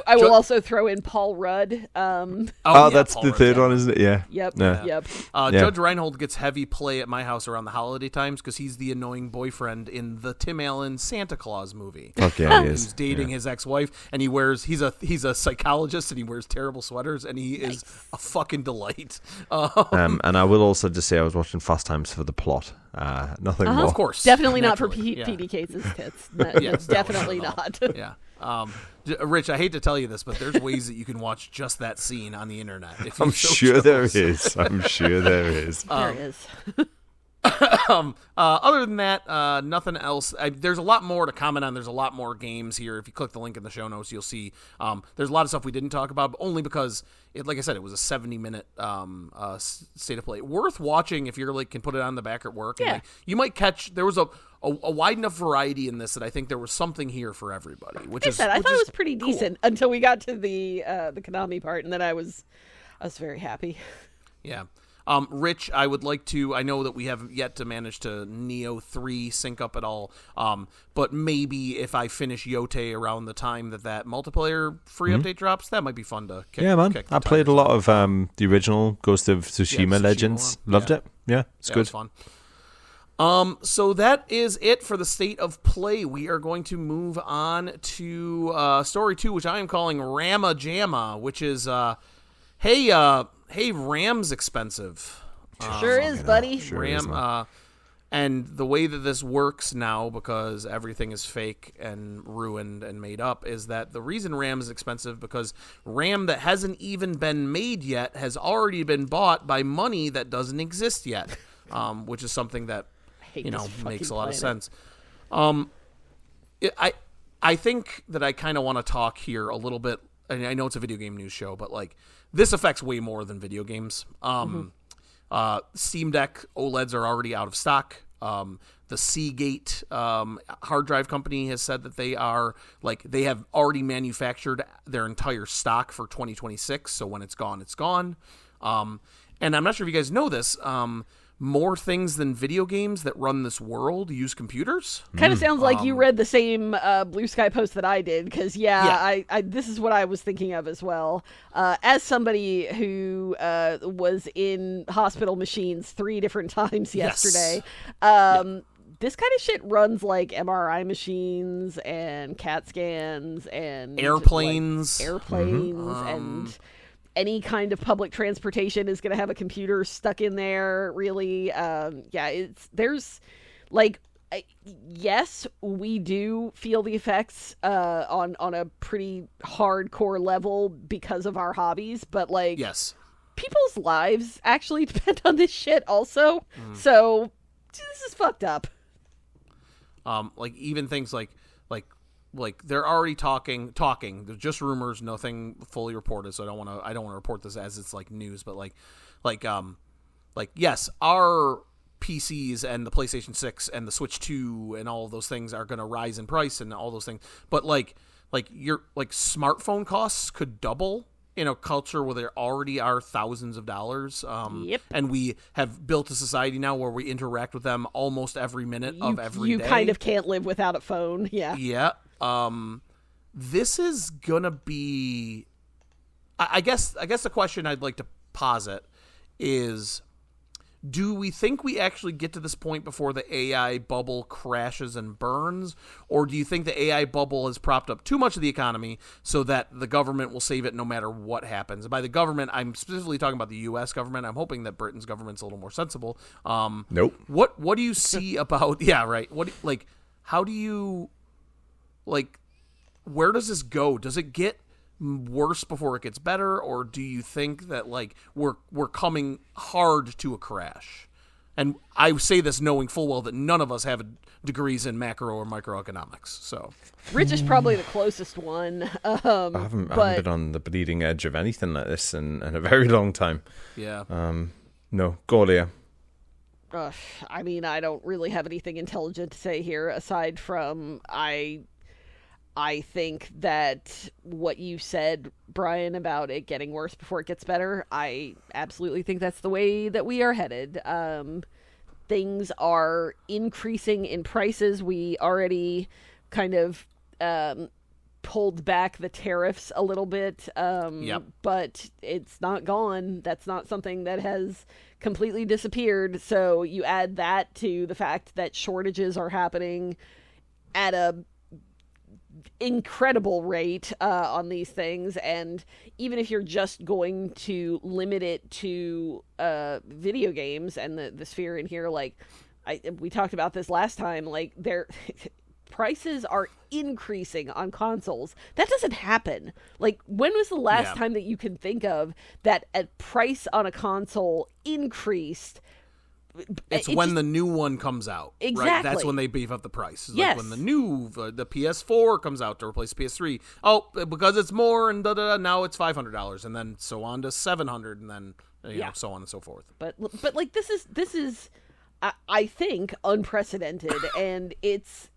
I will also throw in Paul Rudd. Oh, yeah, that's Paul the Rudd, third yeah. one, isn't it? Yeah. Yep. Yeah. Yep. Judge Reinhold gets heavy play at my house around the holiday times because he's the annoying boyfriend in the Tim Allen Santa Claus movie. Fuck yeah, he Who's is. dating his ex-wife, and he's a psychologist, and he wears terrible sweaters, and he is a fucking delight. And I will also just say I was watching Fast Times for the plot. Nothing more. Of course, Definitely not for naturally, yeah. PD Case's tits. No, Yes, definitely no, not. Yeah. Rich, I hate to tell you this, but there's ways that you can watch just that scene on the internet. If you I'm so sure there chose. is. I'm sure there is. There is. Other than that, nothing else. There's a lot more to comment on. There's a lot more games here. If you click the link in the show notes, you'll see there's a lot of stuff we didn't talk about, but only because, like I said, it was a 70-minute state of play. Worth watching if you're can put it on in the back at work. Yeah. And, you might catch, there was a wide enough variety in this that I think there was something here for everybody. Which I is, thought it was pretty cool. decent until we got to the Konami part, and then I was very happy. Yeah. Rich, I would like to, I know that we haven't yet to manage to Neo 3 sync up at all, but maybe if I finish Yote around the time that multiplayer free update drops, that might be fun to kick. Yeah, man. kick the I played a tires lot on. of the original Ghost of Tsushima Tsushima Legends. one. Loved Yeah. it. Yeah, it's That good. was fun. So that is it for the state of play. We are going to move on to story 2, which I am calling RAM-A-JAMA, which is, hey, RAM's expensive. Sure is, buddy. Sure is, RAM, man. and the way that this works now, because everything is fake and ruined and made up, is that the reason RAM is expensive because RAM that hasn't even been made yet has already been bought by money that doesn't exist yet, which is something that makes a lot of sense. I think that I kind of want to talk here a little bit. I know it's a video game news show, but this affects way more than video games. Steam Deck OLEDs are already out of stock. The Seagate hard drive company has said that they have already manufactured their entire stock for 2026. So when it's gone, it's gone. And I'm not sure if you guys know this. More things than video games that run this world use computers. Kind of sounds like you read the same Blue Sky post that I did, because this is what I was thinking of as well. As somebody who was in hospital machines 3 different times yesterday, this kind of shit runs like MRI machines and CAT scans and Airplanes, and any kind of public transportation is going to have a computer stuck in there, really. Yes, we do feel the effects on a pretty hardcore level because of our hobbies, but yes, people's lives actually depend on this shit also. So this is fucked up. Like even things like they're already talking. There's just rumors, nothing fully reported. So I don't want to report this as it's like news, but like yes, our PCs and the PlayStation 6 and the Switch 2 and all of those things are going to rise in price and all those things. But like your smartphone costs could double in a culture where there already are thousands of dollars. Yep. And we have built a society now where we interact with them almost every minute of every day. You kind of can't live without a phone. Yeah. Yeah. This is gonna be. I guess the question I'd like to posit is, do we think we actually get to this point before the AI bubble crashes and burns? Or do you think the AI bubble has propped up too much of the economy so that the government will save it no matter what happens? And by the government, I'm specifically talking about the U.S. government. I'm hoping that Britain's government's a little more sensible. Nope. What do you see about... Yeah, right. How do you... where does this go? Does it get worse before it gets better, or do you think that we're coming hard to a crash? And I say this knowing full well that none of us have degrees in macro or microeconomics. So Rich is probably the closest one. I haven't been on the bleeding edge of anything like this in a very long time. Yeah. No, go Leah. I mean, I don't really have anything intelligent to say here aside from I think that what you said, Brian, about it getting worse before it gets better, I absolutely think that's the way that we are headed. Things are increasing in prices. We already kind of pulled back the tariffs a little bit, but it's not gone. That's not something that has completely disappeared. So you add that to the fact that shortages are happening at a incredible rate on these things, and even if you're just going to limit it to video games and the sphere in here, we talked about this last time, their prices are increasing on consoles. That doesn't happen. When was the last time that you can think of that a price on a console increased? It's when the new one comes out. Exactly. Right? That's when they beef up the price. Yes. When the PS4 comes out to replace PS3. Oh, because it's more and now it's $500 and then so on to $700 and then so on and so forth. But this is I think unprecedented, and it's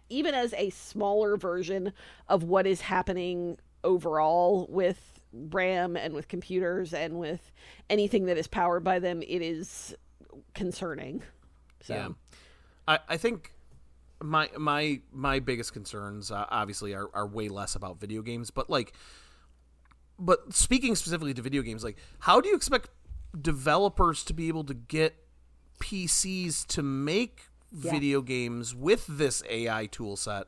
even as a smaller version of what is happening overall with RAM and with computers and with anything that is powered by them, it is concerning. So yeah. I think my biggest concerns obviously are way less about video games, but speaking specifically to video games, how do you expect developers to be able to get PCs to make video games with this AI tool set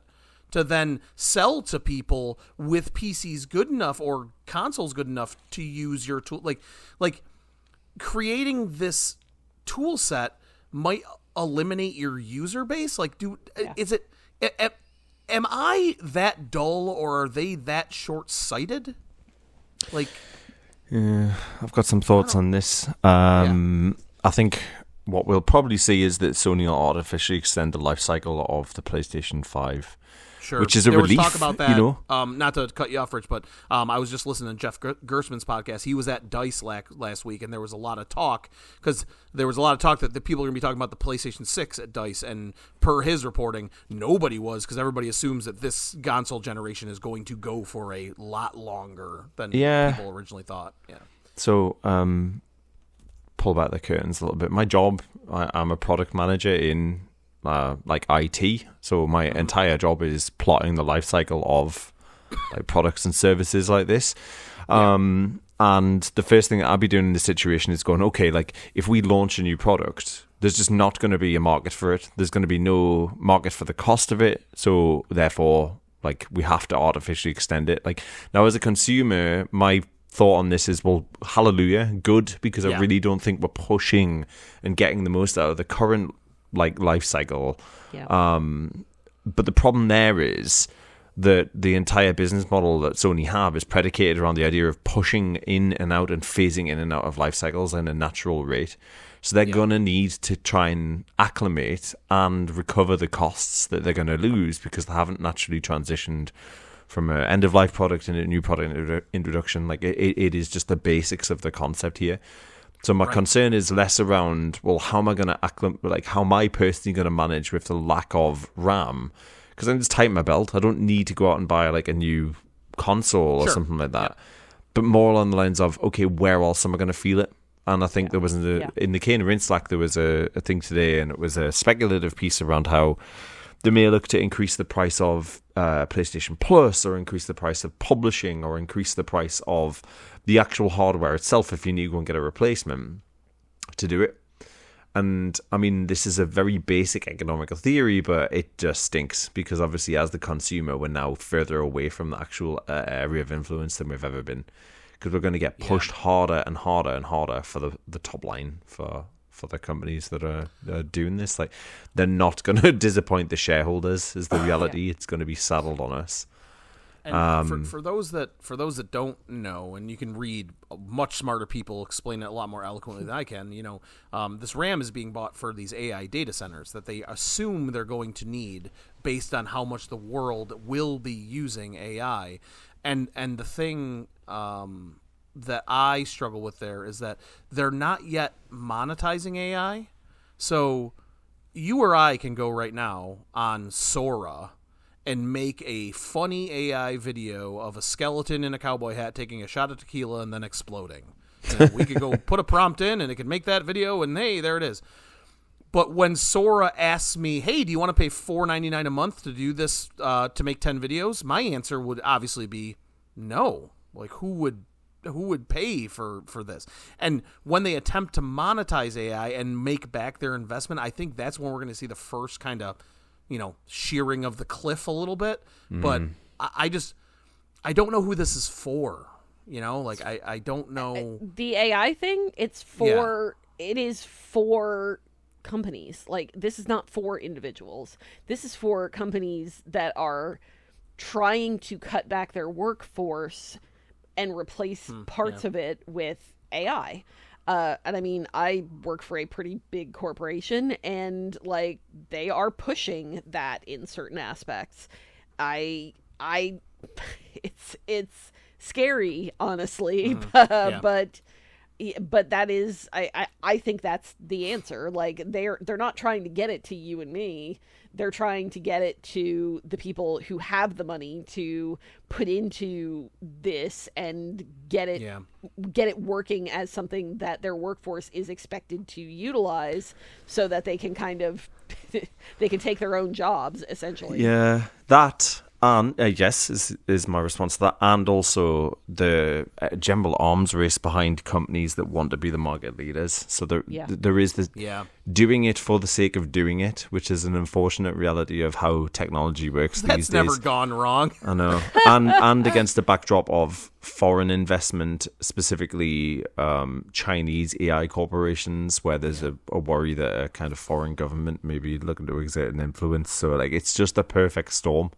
to then sell to people with PCs good enough or consoles good enough to use your tool? Creating this tool set might eliminate your user base. Is it? Am I that dull, or are they that short-sighted? Yeah, I've got some thoughts on this. I think what we'll probably see is that Sony will artificially extend the life cycle of the PlayStation 5. Sure. Which is a there relief, was talk about that, not to cut you off, Rich, but I was just listening to Jeff Gerstmann's podcast. He was at DICE last week, and there was a lot of talk, because there was a lot of talk that the people are going to be talking about the PlayStation 6 at DICE, and per his reporting, nobody was, because everybody assumes that this console generation is going to go for a lot longer than people originally thought. Yeah. So, pull back the curtains a little bit. My job, I'm a product manager in IT, so my entire job is plotting the life cycle of products and services like this. And the first thing that I'll be doing in this situation is going, okay, if we launch a new product, there's just not going to be a market for it. There's going to be no market for the cost of it. So therefore, we have to artificially extend it. Now as a consumer, my thought on this is, well, hallelujah, good, because I really don't think we're pushing and getting the most out of the current life cycle. But the problem there is that the entire business model that Sony have is predicated around the idea of pushing in and out and phasing in and out of life cycles in a natural rate. So they're going to need to try and acclimate and recover the costs that they're going to lose because they haven't naturally transitioned from an end-of-life product into a new product introduction. Like, it is just the basics of the concept here. So my concern is less around, well, how am I going to how am I personally going to manage with the lack of RAM? Because I can just tighten my belt. I don't need to go out and buy like a new console or something like that. But more along the lines of, okay, where else am I going to feel it? And I think there was in the Kane Rin Slack, there was a thing today, and it was a speculative piece around how they may look to increase the price of PlayStation Plus, or increase the price of publishing, or increase the price of the actual hardware itself if you need to go and get a replacement to do it. And I mean, this is a very basic economical theory, but it just stinks because obviously as the consumer, we're now further away from the actual area of influence than we've ever been, because we're going to get pushed harder and harder and harder for the top line for the companies that are doing this. Like, they're not going to disappoint the shareholders is the reality. It's going to be saddled on us. And for those that don't know, and you can read much smarter people explain it a lot more eloquently than I can. This RAM is being bought for these AI data centers that they assume they're going to need based on how much the world will be using AI. And the thing that I struggle with there is that they're not yet monetizing AI. So you or I can go right now on Sora and make a funny AI video of a skeleton in a cowboy hat taking a shot of tequila and then exploding. We could go put a prompt in and it could make that video, and hey, there it is. But when Sora asks me, hey, do you want to pay $4.99 a month to do this, to make 10 videos? My answer would obviously be no. Like, who would pay for this? And when they attempt to monetize AI and make back their investment, I think that's when we're going to see the first kind of, shearing of the cliff a little bit. But I don't know who this is for. I don't know. The AI thing, it is for companies. Like, this is not for individuals. This is for companies that are trying to cut back their workforce and replace parts of it with AI. And I mean, I work for a pretty big corporation, and like, they are pushing that in certain aspects. It's scary, honestly, but that is, I think that's the answer. Like, they're not trying to get it to you and me. They're trying to get it to the people who have the money to put into this and get it working as something that their workforce is expected to utilize, so that they can kind of they can take their own jobs, essentially. Yeah, that. And yes, is my response to that, and also the general arms race behind companies that want to be the market leaders. So there is this doing it for the sake of doing it, which is an unfortunate reality of how technology works these days. That's never gone wrong. I know, and against the backdrop of foreign investment, specifically Chinese AI corporations, where there's a worry that a kind of foreign government may be looking to exert an influence. So like, it's just a perfect storm.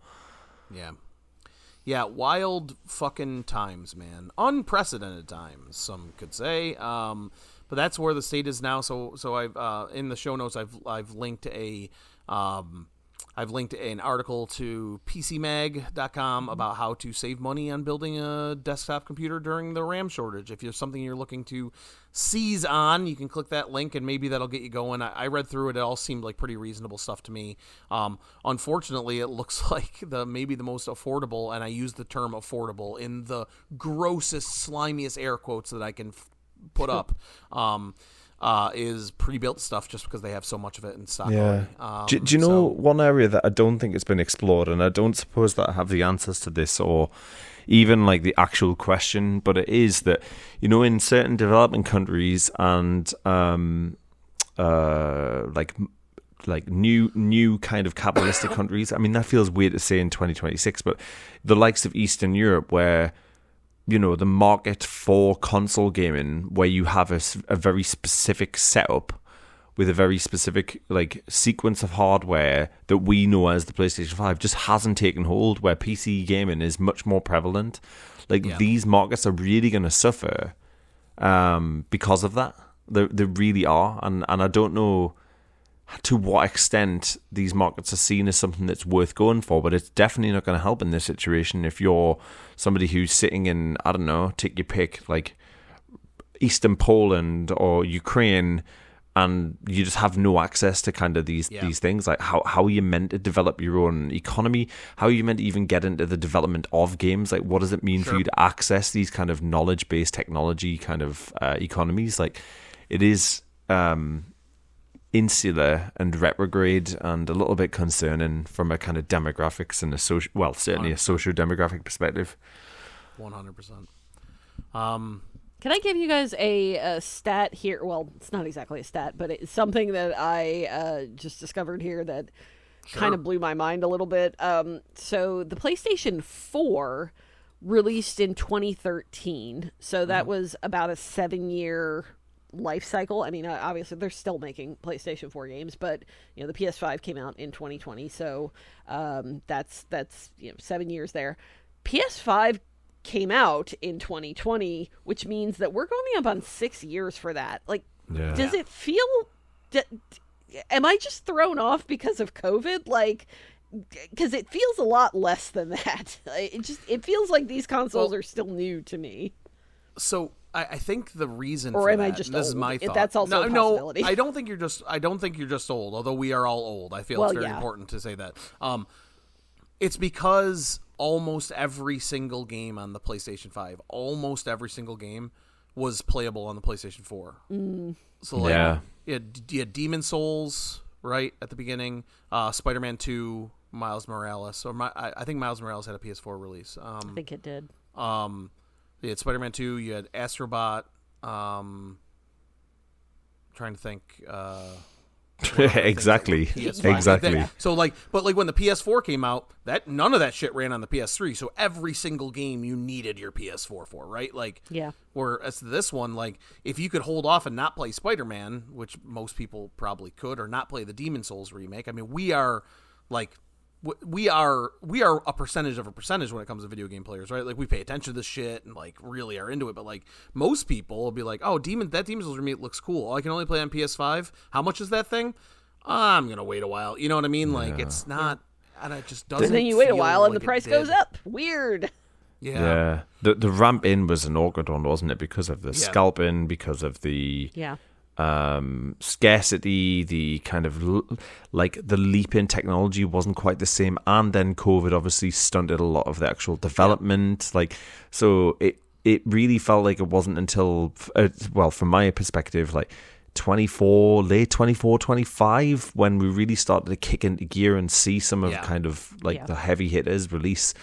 Yeah, wild fucking times, man. Unprecedented times, some could say. But that's where the state is now. So I've in the show notes I've linked an article to PCMag.com about how to save money on building a desktop computer during the RAM shortage. If there's something you're looking to seize on, you can click that link and maybe that'll get you going. I read through it. It all seemed like pretty reasonable stuff to me. Unfortunately, it looks like maybe the most affordable, and I use the term affordable in the grossest, slimiest air quotes that I can put up, is pre-built stuff, just because they have so much of it in stock. Yeah. Do you know one area that I don't think has been explored, and I don't suppose that I have the answers to this or even like the actual question, but it is that, in certain developing countries and like new kind of capitalistic countries, I mean, that feels weird to say in 2026, but the likes of Eastern Europe, where the market for console gaming, where you have a very specific setup with a very specific like sequence of hardware that we know as the PlayStation 5, just hasn't taken hold, where PC gaming is much more prevalent. These markets are really going to suffer because of that. They really are, and I don't know to what extent these markets are seen as something that's worth going for, but it's definitely not going to help in this situation if you're somebody who's sitting in, I don't know, take your pick, like Eastern Poland or Ukraine, and you just have no access to kind of these things. Like how are you meant to develop your own economy? How are you meant to even get into the development of games? Like what does it mean for you to access these kind of knowledge-based technology kind of economies? Like it is insular and retrograde and a little bit concerning from a kind of demographics and certainly 100%. A socio-demographic perspective. 100%. Can I give you guys a stat here? Well, it's not exactly a stat, but it's something that I just discovered here that kind of blew my mind a little bit. So the PlayStation 4 released in 2013. So that was about a 7-year life cycle. I mean, obviously they're still making PlayStation 4 games, but you know the PS5 came out in 2020, so that's 7 years there. PS5 came out in 2020, which means that we're going up on 6 years for that. Like, does it feel? Am I just thrown off because of COVID? Like, because it feels a lot less than that. It feels like these consoles are still new to me. So I think the reason, or for am that, I just this old? is my thought. That's also a possibility. No, I don't think you're just old. Although we are all old, I feel it's very important to say that. It's because almost every single game on the PlayStation 5, almost every single game was playable on the PlayStation 4. So like, you had Demon Souls right at the beginning, Spider-Man 2, Miles Morales. I think Miles Morales had a PS4 release. I think it did. You had Spider-Man 2, you had Astrobot, trying to think. Exactly. Exactly. So but when the PS4 came out, that none of that shit ran on the PS3. So every single game you needed your PS4 for, right? Like, whereas this one, like, if you could hold off and not play Spider-Man, which most people probably could, or not play the Demon Souls remake. I mean, we are a percentage of a percentage when it comes to video game players, right? Like, we pay attention to this shit and like really are into it. But like most people will be like, oh, that Demon Souls remake looks cool. I can only play on PS5. How much is that thing? I'm gonna wait a while. You know what I mean? Like, it's not, and it just doesn't. And then you wait a while and like the price goes up. Weird. Yeah. The ramp in was an awkward one, wasn't it? Because of the scalping, because of the scarcity, the kind of like the leap in technology wasn't quite the same, and then COVID obviously stunted a lot of the actual development. Like, so it really felt like it wasn't until from my perspective, like late 24, 25, when we really started to kick into gear and see some of kind of like the heavy hitters release.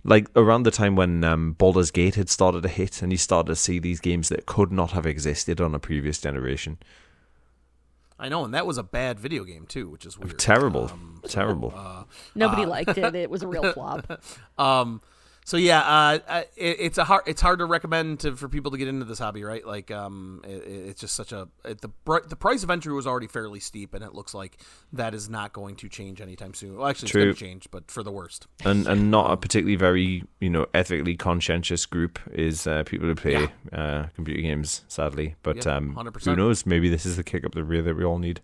Like around the time when Baldur's Gate had started to hit, and you started to see these games that could not have existed on a previous generation. I know, and that was a bad video game too, which is weird. Terrible. Nobody liked it. It was a real flop. So yeah, it's hard to recommend for people to get into this hobby, right? Like, it's just the price of entry was already fairly steep, and it looks like that is not going to change anytime soon. Well, actually, it's going to change, but for the worst. And not a particularly very ethically conscientious group is people who play computer games, sadly. But 100%. Who knows? Maybe this is the kick up the rear that we all need.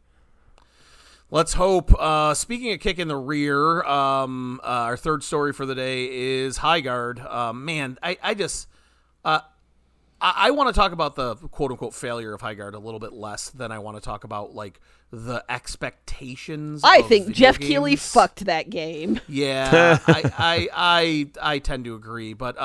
Let's hope. Speaking of kick in the rear, our third story for the day is Highguard. Man, I want to talk about the quote-unquote failure of Highguard a little bit less than I want to talk about, like, the expectations I of think video Jeff games. Keighley fucked that game. Yeah, I tend to agree. But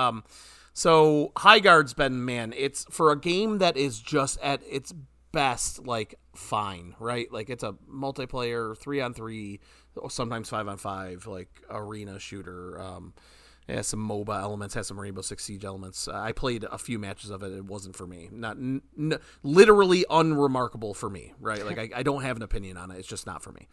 so Highguard's been, man, it's for a game that is just at its best, like, fine, right? Like, it's a multiplayer 3-on-3, sometimes 5-on-5, like, arena shooter. It has some MOBA elements, has some Rainbow Six Siege elements. I played a few matches of it. It wasn't for me. Not literally unremarkable for me, right? Like, I don't have an opinion on it. It's just not for me.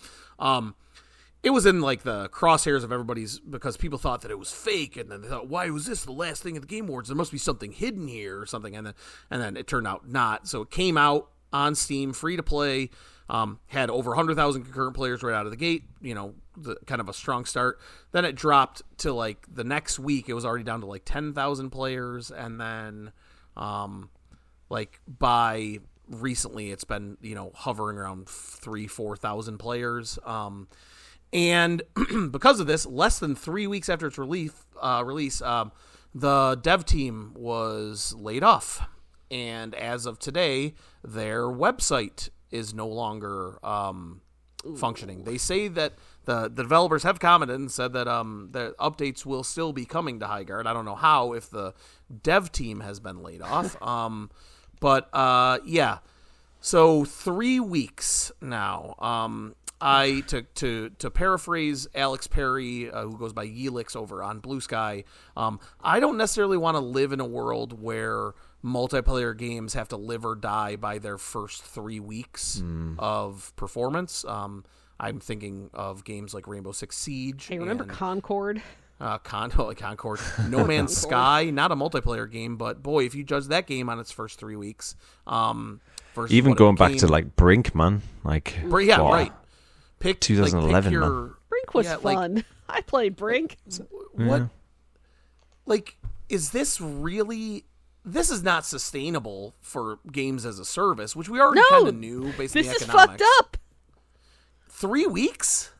It was in, like, the crosshairs of everybody's, because people thought that it was fake, and then they thought, why was this the last thing at the Game Awards? There must be something hidden here or something, and then it turned out not. So it came out on Steam, free to play, had over 100,000 concurrent players right out of the gate, kind of a strong start. Then it dropped to, like, the next week, it was already down to, like, 10,000 players, and then, like, by recently it's been, hovering around 3,000-4,000 players. And because of this, less than 3 weeks after its release, the dev team was laid off. And as of today, their website is no longer functioning. They say that the developers have commented and said that the updates will still be coming to Highguard. I don't know how, if the dev team has been laid off. But yeah. So 3 weeks now. To paraphrase Alex Perry, who goes by Yeelix over on Blue Sky, I don't necessarily want to live in a world where multiplayer games have to live or die by their first 3 weeks of performance. I'm thinking of games like Rainbow Six Siege. Hey, remember Concord? Concord. No Man's Sky, not a multiplayer game, but boy, if you judge that game on its first 3 weeks, even going back to like Brink, man, like right. Pick 2011. Brink was fun. I played Brink. What? Like, is this really? This is not sustainable for games as a service, which we already kind of knew based on the economics. This is fucked up. 3 weeks?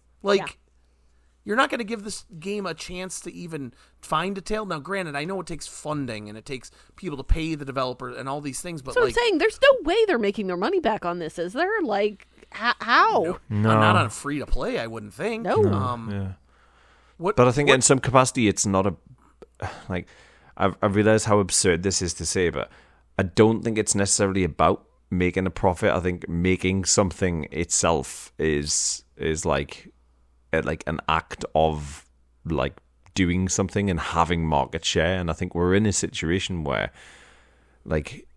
You're not going to give this game a chance to even find a tail. Now, granted, I know it takes funding and it takes people to pay the developer and all these things, but so I'm saying there's no way they're making their money back on this, is there? Like, how? No. Not on a free to play, I wouldn't think. No. But I think in some capacity, it's not a like. I realize how absurd this is to say, but I don't think it's necessarily about making a profit. I think making something itself is like an act of like doing something and having market share. And I think we're in a situation where like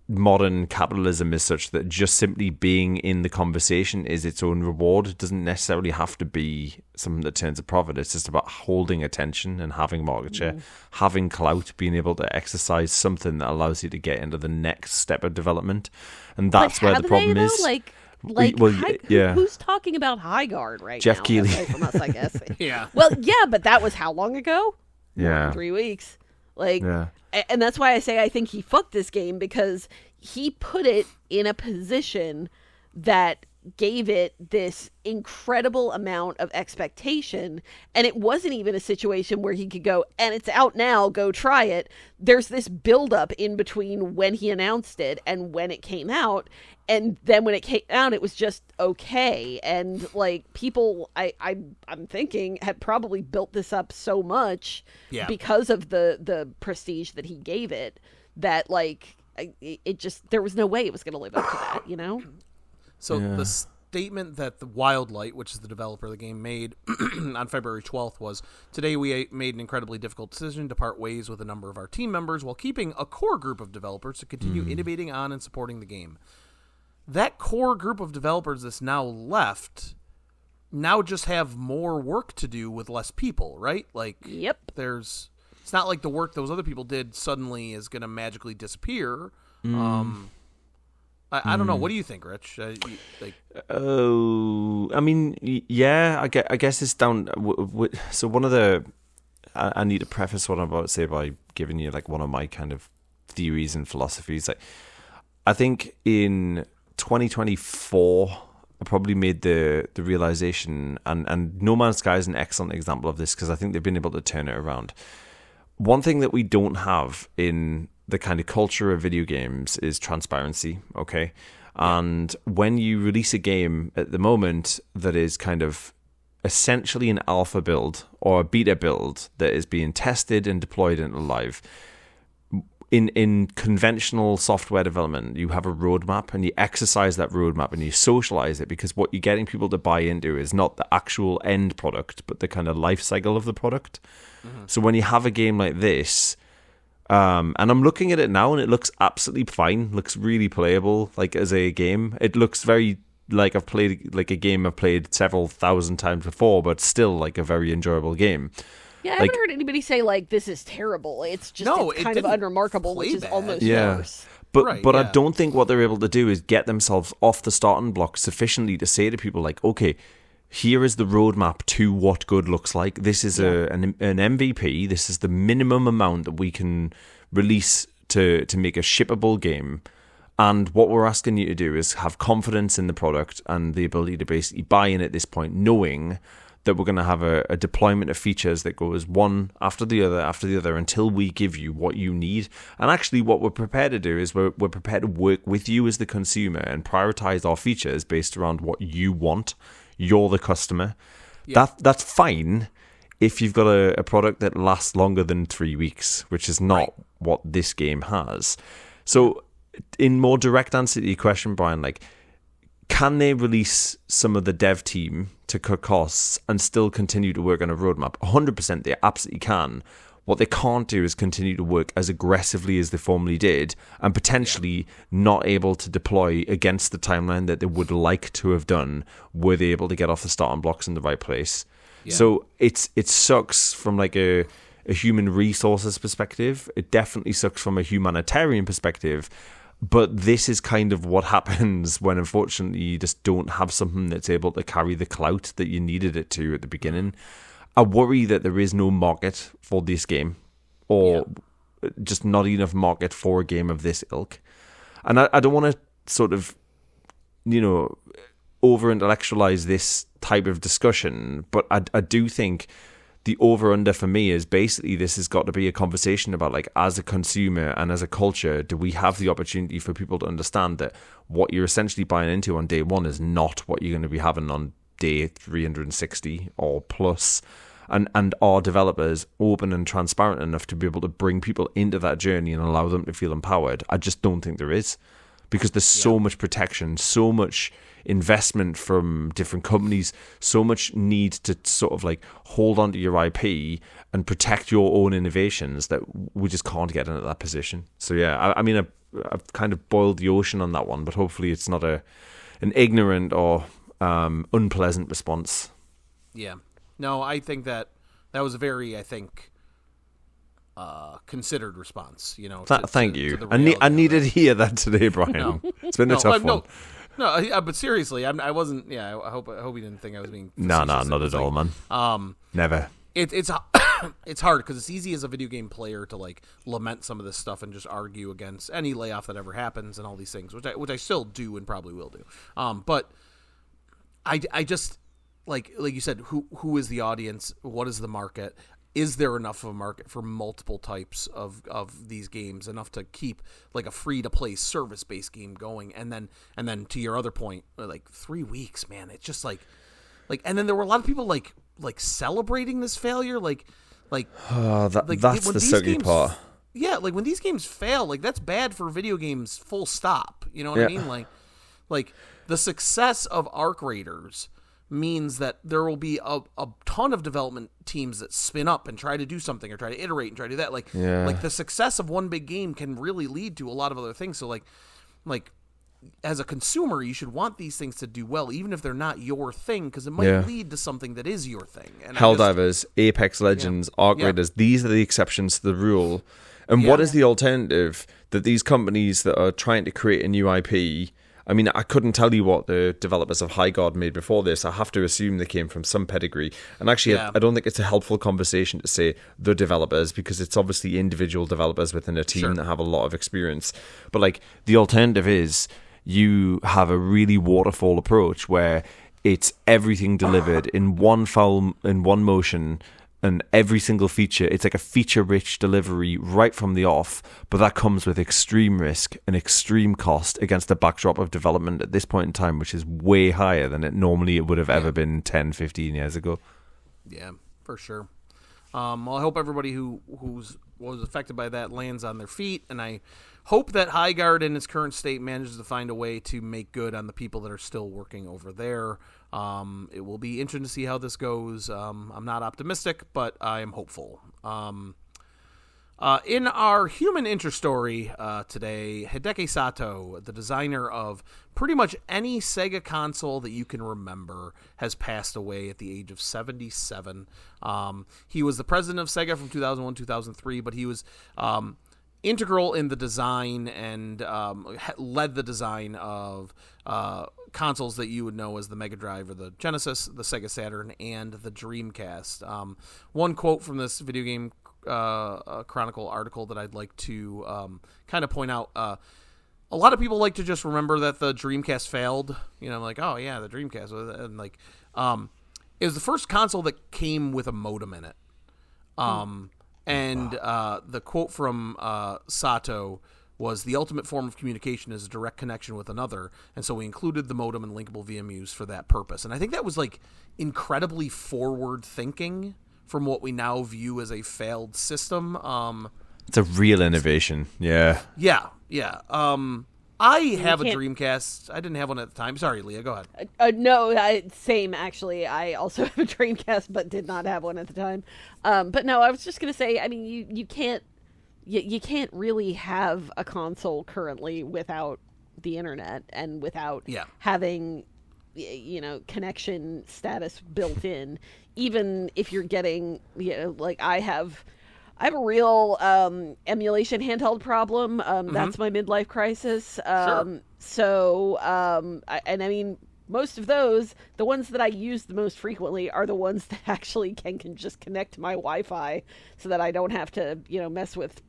modern capitalism is such that just simply being in the conversation is its own reward. It doesn't necessarily have to be something that turns a profit. It's just about holding attention and having market share, having clout, being able to exercise something that allows you to get into the next step of development. And that's where the problem is. Who's talking about Highguard right Jeff now? Keighley. From us, I guess. Yeah. Well, yeah, but that was how long ago? Yeah. 3 weeks. And that's why I say I think he fucked this game, because he put it in a position that gave it this incredible amount of expectation, and it wasn't even a situation where he could go, and it's out now, go try it. There's this buildup in between when he announced it and when it came out, and then when it came out, it was just okay. And like people, I'm thinking, had probably built this up so much because of the prestige that he gave it, that like it just, there was no way it was going to live up to that, you know? So the statement that the Wildlight, which is the developer of the game, made on February 12th was, "Today we made an incredibly difficult decision to part ways with a number of our team members while keeping a core group of developers to continue innovating on and supporting the game." That core group of developers that's now left now just have more work to do with less people, right? Like, it's not like the work those other people did suddenly is going to magically disappear. I don't know. What do you think, Rich? I mean, yeah, I guess it's down. So one of the, I need to preface what I'm about to say by giving you like one of my kind of theories and philosophies. Like, I think in 2024, I probably made the realization, and No Man's Sky is an excellent example of this, because I think they've been able to turn it around. One thing that we don't have in the kind of culture of video games is transparency, okay? And when you release a game at the moment that is kind of essentially an alpha build or a beta build that is being tested and deployed into live, in conventional software development, you have a roadmap and you exercise that roadmap and you socialize it, because what you're getting people to buy into is not the actual end product, but the kind of life cycle of the product. So when you have a game like this, and I'm looking at it now and it looks absolutely fine, looks really playable, like as a game. It looks very like I've played like a game I've played several thousand times before, but still like a very enjoyable game. Yeah, I haven't heard anybody say like this is terrible. It's just it's kind of unremarkable, which is almost worse. But I don't think what they're able to do is get themselves off the starting block sufficiently to say to people like, okay, here is the roadmap to what good looks like. This is an MVP. This is the minimum amount that we can release to make a shippable game. And what we're asking you to do is have confidence in the product and the ability to basically buy in at this point, knowing that we're going to have a deployment of features that goes one after the other until we give you what you need. And actually what we're prepared to do is we're prepared to work with you as the consumer and prioritize our features based around what you want. You're the customer. Yeah. That's fine if you've got a product that lasts longer than 3 weeks, which is not what this game has. So in more direct answer to your question, Brian, like, can they release some of the dev team to cut costs and still continue to work on a roadmap? 100% they absolutely can. What they can't do is continue to work as aggressively as they formerly did and potentially not able to deploy against the timeline that they would like to have done were they able to get off the starting blocks in the right place. Yeah. So it sucks from like a human resources perspective. It definitely sucks from a humanitarian perspective. But this is kind of what happens when, unfortunately, you just don't have something that's able to carry the clout that you needed it to at the beginning. I worry that there is no market for this game, or just not enough market for a game of this ilk. And I don't want to sort of, over-intellectualize this type of discussion, but I do think the over-under for me is basically this has got to be a conversation about, like, as a consumer and as a culture, do we have the opportunity for people to understand that what you're essentially buying into on day one is not what you're going to be having on day 360 or plus, and are developers open and transparent enough to be able to bring people into that journey and allow them to feel empowered? I just don't think there is, because there's so much protection, so much investment from different companies, so much need to sort of like hold onto your IP and protect your own innovations that we just can't get into that position. So yeah, I mean, I've kind of boiled the ocean on that one, but hopefully it's not an ignorant or unpleasant response. Yeah, no, I think that was a very, considered responance. Thank you. I needed to hear that today, Brian. No. It's been a tough one. No, but seriously, I wasn't. Yeah, I hope you didn't think I was being. No, not at all, man. Never. It's it's hard because it's easy as a video game player to like lament some of this stuff and just argue against any layoff that ever happens and all these things, which I still do and probably will do. But I just like you said, who is the audience? What is the market? Is there enough of a market for multiple types of these games, enough to keep like a free to play service based game going? And then to your other point, like 3 weeks, man, it's just like, and then there were a lot of people like celebrating this failure, that's the sucky part. Yeah, like when these games fail, like that's bad for video games. Full stop. You know what I mean? Like the success of Arc Raiders means that there will be a ton of development teams that spin up and try to do something or try to iterate and try to do that. Like the success of one big game can really lead to a lot of other things. So like as a consumer, you should want these things to do well, even if they're not your thing, because it might lead to something that is your thing. And Helldivers, Apex Legends, Arc Raiders, these are the exceptions to the rule. And what is the alternative that these companies that are trying to create a new IP? I mean, I couldn't tell you what the developers of Highguard made before this. I have to assume they came from some pedigree. And actually, I don't think it's a helpful conversation to say the developers, because it's obviously individual developers within a team that have a lot of experience. But like the alternative is you have a really waterfall approach where it's everything delivered in one motion, and every single feature, it's like a feature-rich delivery right from the off, but that comes with extreme risk and extreme cost against the backdrop of development at this point in time, which is way higher than it would have ever been 10, 15 years ago. Yeah, for sure. Well, I hope everybody who was affected by that lands on their feet, and I hope that Highguard in its current state manages to find a way to make good on the people that are still working over there. It will be interesting to see how this goes. I'm not optimistic, but I am hopeful. In our human interest story today, Hideki Sato, the designer of pretty much any Sega console that you can remember, has passed away at the age of 77. He was the president of Sega from 2001-2003, but he was integral in the design and led the design of consoles that you would know as the Mega Drive or the Genesis, the Sega Saturn, and the Dreamcast. One quote from this Video Game Chronicle article that I'd like to kind of point out. a lot of people like to just remember that the Dreamcast failed. Like, oh yeah, the Dreamcast, and like, it was the first console that came with a modem in it. And the quote from Sato was, "The ultimate form of communication is a direct connection with another, and so we included the modem and linkable VMUs for that purpose." And I think that was like incredibly forward thinking from what we now view as a failed system. It's a real innovation. Yeah. Yeah. I have a Dreamcast. I didn't have one at the time. Sorry, Leah, go ahead. No, same actually. I also have a Dreamcast, but did not have one at the time. But no, I was just gonna say. I mean, you can't really have a console currently without the internet and without having connection status built in. Even if you're getting like I have a real emulation handheld problem. That's my midlife crisis. So, I mean, most of those, the ones that I use the most frequently, are the ones that actually can just connect to my Wi-Fi, so that I don't have to, mess with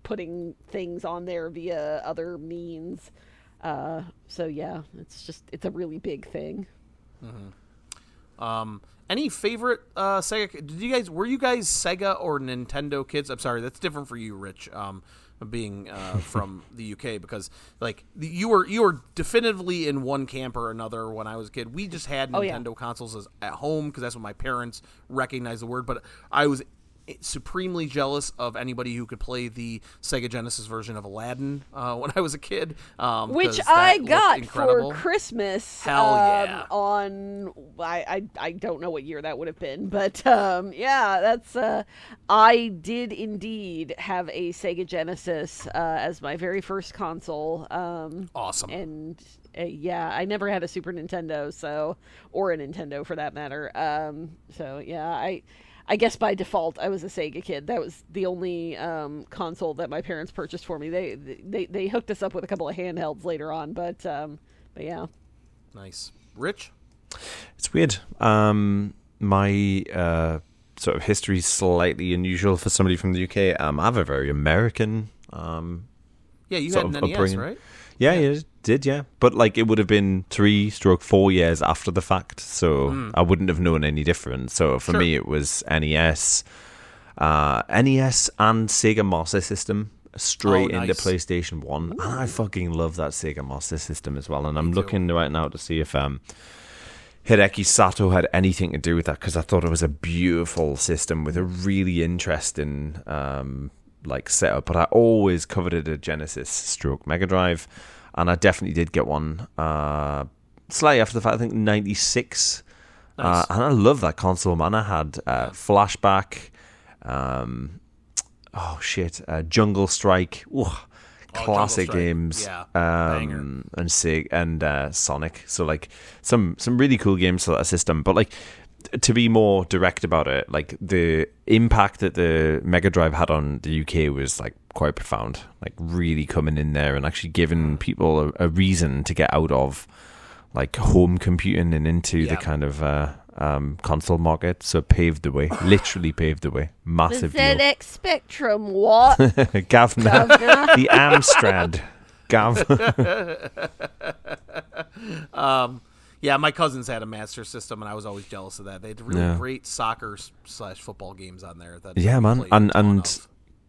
putting things on there via other means. So yeah, it's a really big thing. Any favorite Sega? Were you guys Sega or Nintendo kids? I'm sorry, that's different for you, Rich. Being from the UK, because like you were definitively in one camp or another. When I was a kid, we just had Nintendo consoles at home because that's what my parents recognized the word. But I was supremely jealous of anybody who could play the Sega Genesis version of Aladdin when I was a kid, which I got for Christmas. Hell yeah! On I don't know what year that would have been, but that's I did indeed have a Sega Genesis as my very first console. Awesome. And I never had a Super Nintendo, or a Nintendo for that matter. I guess by default I was a Sega kid. That was the only console that my parents purchased for me. They hooked us up with a couple of handhelds later on, but yeah. Nice. Rich? It's weird. My sort of history is slightly unusual for somebody from the UK. I have a very American you had an NES, upbringing. right? Yeah, you did, yeah. But like it would have been 3-4 years after the fact, so I wouldn't have known any different. So for me, it was NES, NES and Sega Master System straight into PlayStation 1. And I fucking love that Sega Master System as well. And I'm looking right now to see if Hideki Sato had anything to do with that, because I thought it was a beautiful system with a really interesting setup. But I always coveted a Genesis / Mega Drive. And I definitely did get one slightly after the fact, I think 96. Nice. And I love that console, man. I had Flashback, Jungle Strike, classic Jungle Strike. games, and Sig and Sonic. So like some really cool games for that system. But like, to be more direct about it, like the impact that the Mega Drive had on the UK was like quite profound, like really coming in there and actually giving people a reason to get out of like home computing and into the kind of console market. So it paved the way, literally paved the way. Massive the deal. ZX Spectrum, what? Gavna. The Amstrad. Gav. Yeah, my cousins had a Master System, and I was always jealous of that. They had really great soccer / football games on there. That man, and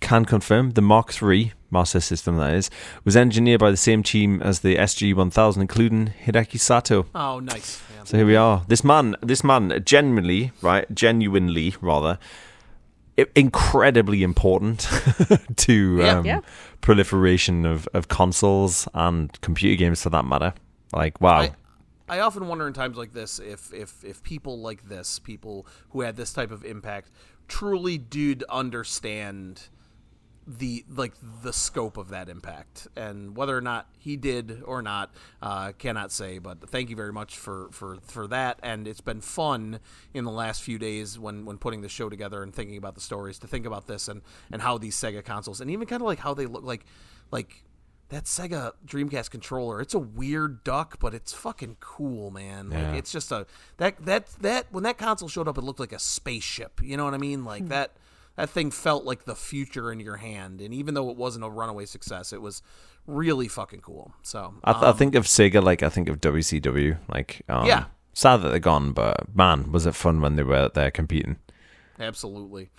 can confirm the Mark III Master System, that is, was engineered by the same team as the SG-1000, including Hideki Sato. Oh, nice. Yeah. So here we are. This man, genuinely, incredibly important to proliferation of consoles and computer games, for that matter. Like, wow. I often wonder in times like this if people like this, people who had this type of impact, truly did understand the scope of that impact, and whether or not he did or not, cannot say. But thank you very much for that, and it's been fun in the last few days when putting the show together and thinking about the stories, to think about this and how these Sega consoles, and even kind of like how they look, like that Sega Dreamcast controller. It's a weird duck, but it's fucking cool, man. Yeah. Like, it's just that when that console showed up, it looked like a spaceship. You know what I mean? Like that thing felt like the future in your hand. And even though it wasn't a runaway success, it was really fucking cool. So I think of Sega like I think of WCW. Like, yeah. Sad that they're gone, but man, was it fun when they were there competing. Absolutely.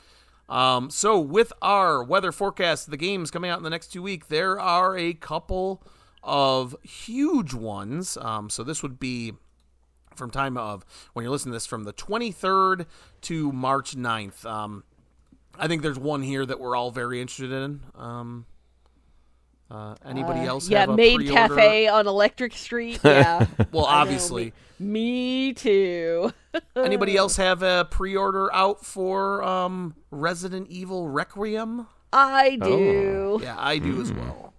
So with our weather forecast, the games coming out in the next 2 weeks, there are a couple of huge ones. So this would be from time of when you're listening to this from the 23rd to March 9th. I think there's one here that we're all very interested in. Anybody else have a Maid pre-order? Cafe on Electric Street. Yeah. Well, obviously. Me too. Anybody else have a pre-order out for Resident Evil Requiem? I do. Yeah, I do as well.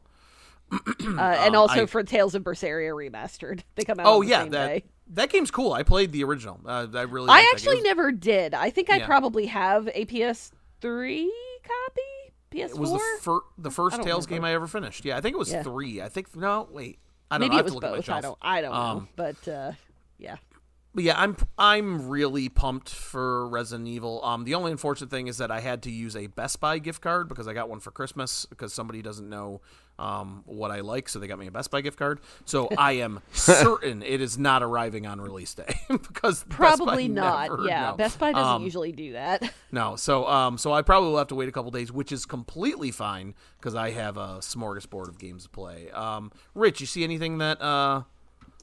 And also for Tales of Berseria Remastered. They come out on the same day. That game's cool. I played the original. I actually never did. I think I probably have a PS3 copy. PS4? It was the first Tales game I ever finished. Yeah, I think it was 3. I think no, wait. I don't know. Maybe I it have was to look both. at my shelf. I don't know. But yeah. But yeah, I'm really pumped for Resident Evil. The only unfortunate thing is that I had to use a Best Buy gift card because I got one for Christmas because somebody doesn't know what I like, so they got me a Best Buy gift card. So I am certain it is not arriving on release day because probably Best Buy not. never, Yeah, no. Best Buy doesn't usually do that. No, so I probably will have to wait a couple days, which is completely fine because I have a smorgasbord of games to play. Rich, you see anything that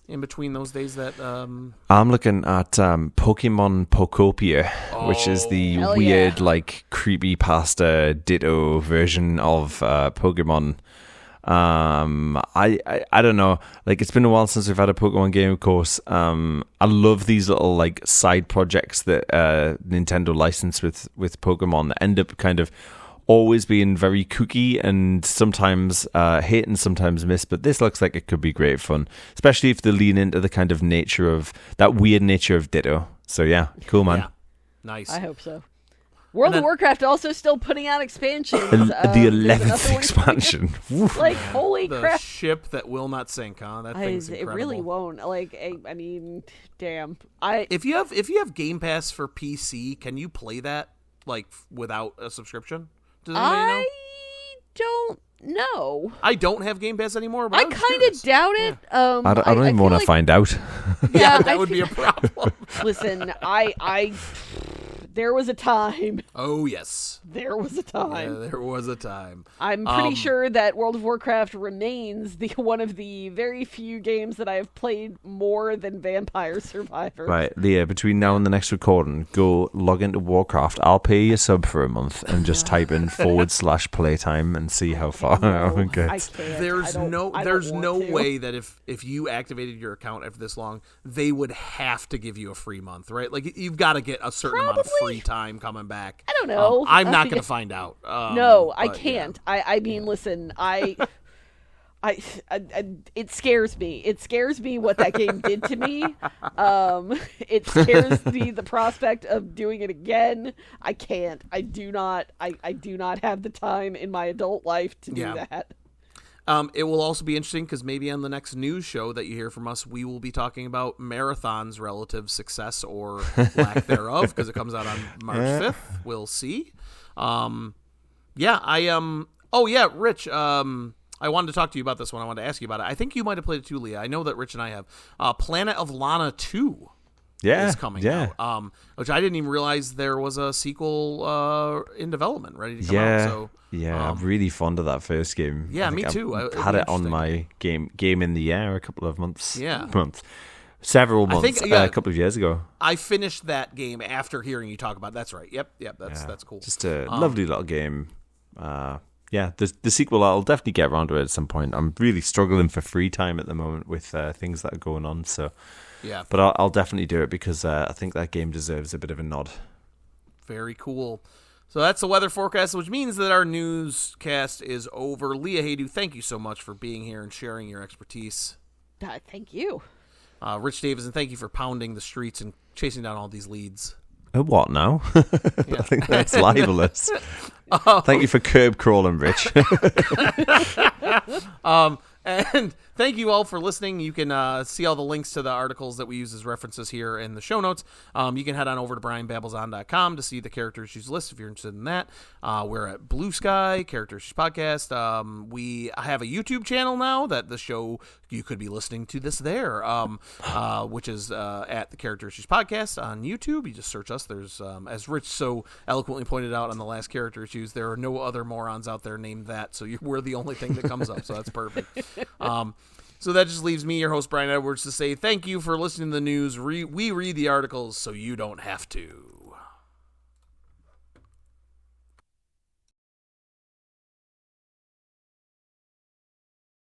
in between those days that I'm looking at Pokemon Pokopia, which is the weird, like, creepy pasta ditto version of Pokemon. I don't know. Like, it's been a while since we've had a Pokemon game, of course. I love these little, like, side projects that Nintendo license with Pokemon that end up kind of always being very kooky and sometimes hit and sometimes miss, but this looks like it could be great fun, especially if they lean into the kind of nature of that weird nature of Ditto. So yeah, cool, man. Yeah. Nice. I hope so. World of Warcraft also still putting out expansions. The 11th expansion. Like, holy the crap. ship that will not sink, huh? That thing's incredible. It really won't. Like, I mean, damn. If you have Game Pass for PC, can you play that like without a subscription? Does anybody know? I don't know. I don't have Game Pass anymore, but I kind of doubt it. Yeah. I don't even want to find out. Yeah, that would be a problem. Listen, I there was a time. Oh, yes. There was a time. Yeah, there was a time. I'm pretty sure that World of Warcraft remains one of the very few games that I have played more than Vampire Survivors. Right, Leah, between now and the next recording, go log into Warcraft. I'll pay you a sub for a month and just type in /playtime and see how far. Okay. I can't. There's I don't no want to. way that if you activated your account after this long, they would have to give you a free month, right? Like, you've got to get a certain amount of free time coming back. I don't know. I'm not going to find out. No, I can't. Yeah. I mean, listen, I it scares me. It scares me what that game did to me. It scares me the prospect of doing it again. I can't. I do not have the time in my adult life to do that. It will also be interesting because maybe on the next news show that you hear from us, we will be talking about Marathon's relative success or lack thereof because it comes out on March 5th. We'll see. Rich, I wanted to talk to you about this one. I wanted to ask you about it. I think you might have played it too, Leah. I know that Rich and I have. Planet of Lana 2 is coming out, which I didn't even realize there was a sequel in development ready to come out. So, I'm really fond of that first game. Yeah, me too. I had it on my game in the air a couple of months. Yeah. Several months, a couple of years ago. I finished that game after hearing you talk about it. That's right. Yep, that's cool. Just a lovely little game. The sequel, I'll definitely get around to it at some point. I'm really struggling for free time at the moment with things that are going on. So, yeah. But I'll definitely do it because I think that game deserves a bit of a nod. Very cool. So that's the weather forecast, which means that our newscast is over. Leah Haydu, thank you so much for being here and sharing your expertise. Thank you. Rich Davison, thank you for pounding the streets and chasing down all these leads. What now? I think that's libelous. Thank you for curb crawling, Rich. And thank you all for listening. You can see all the links to the articles that we use as references here in the show notes. You can head on over to brianbabbleson.com to see the character issues list if you're interested in that. We're at Blue Sky, Character Issues Podcast. We have a YouTube channel now that the show, you could be listening to this there, which is at the Character Issues Podcast on YouTube. You just search us. There's, as Rich so eloquently pointed out on the last Character Issues, there are no other morons out there named that, so we're the only thing that comes up, so that's perfect. So that just leaves me, your host, Brian Edwards, to say thank you for listening to the news. We read the articles so you don't have to.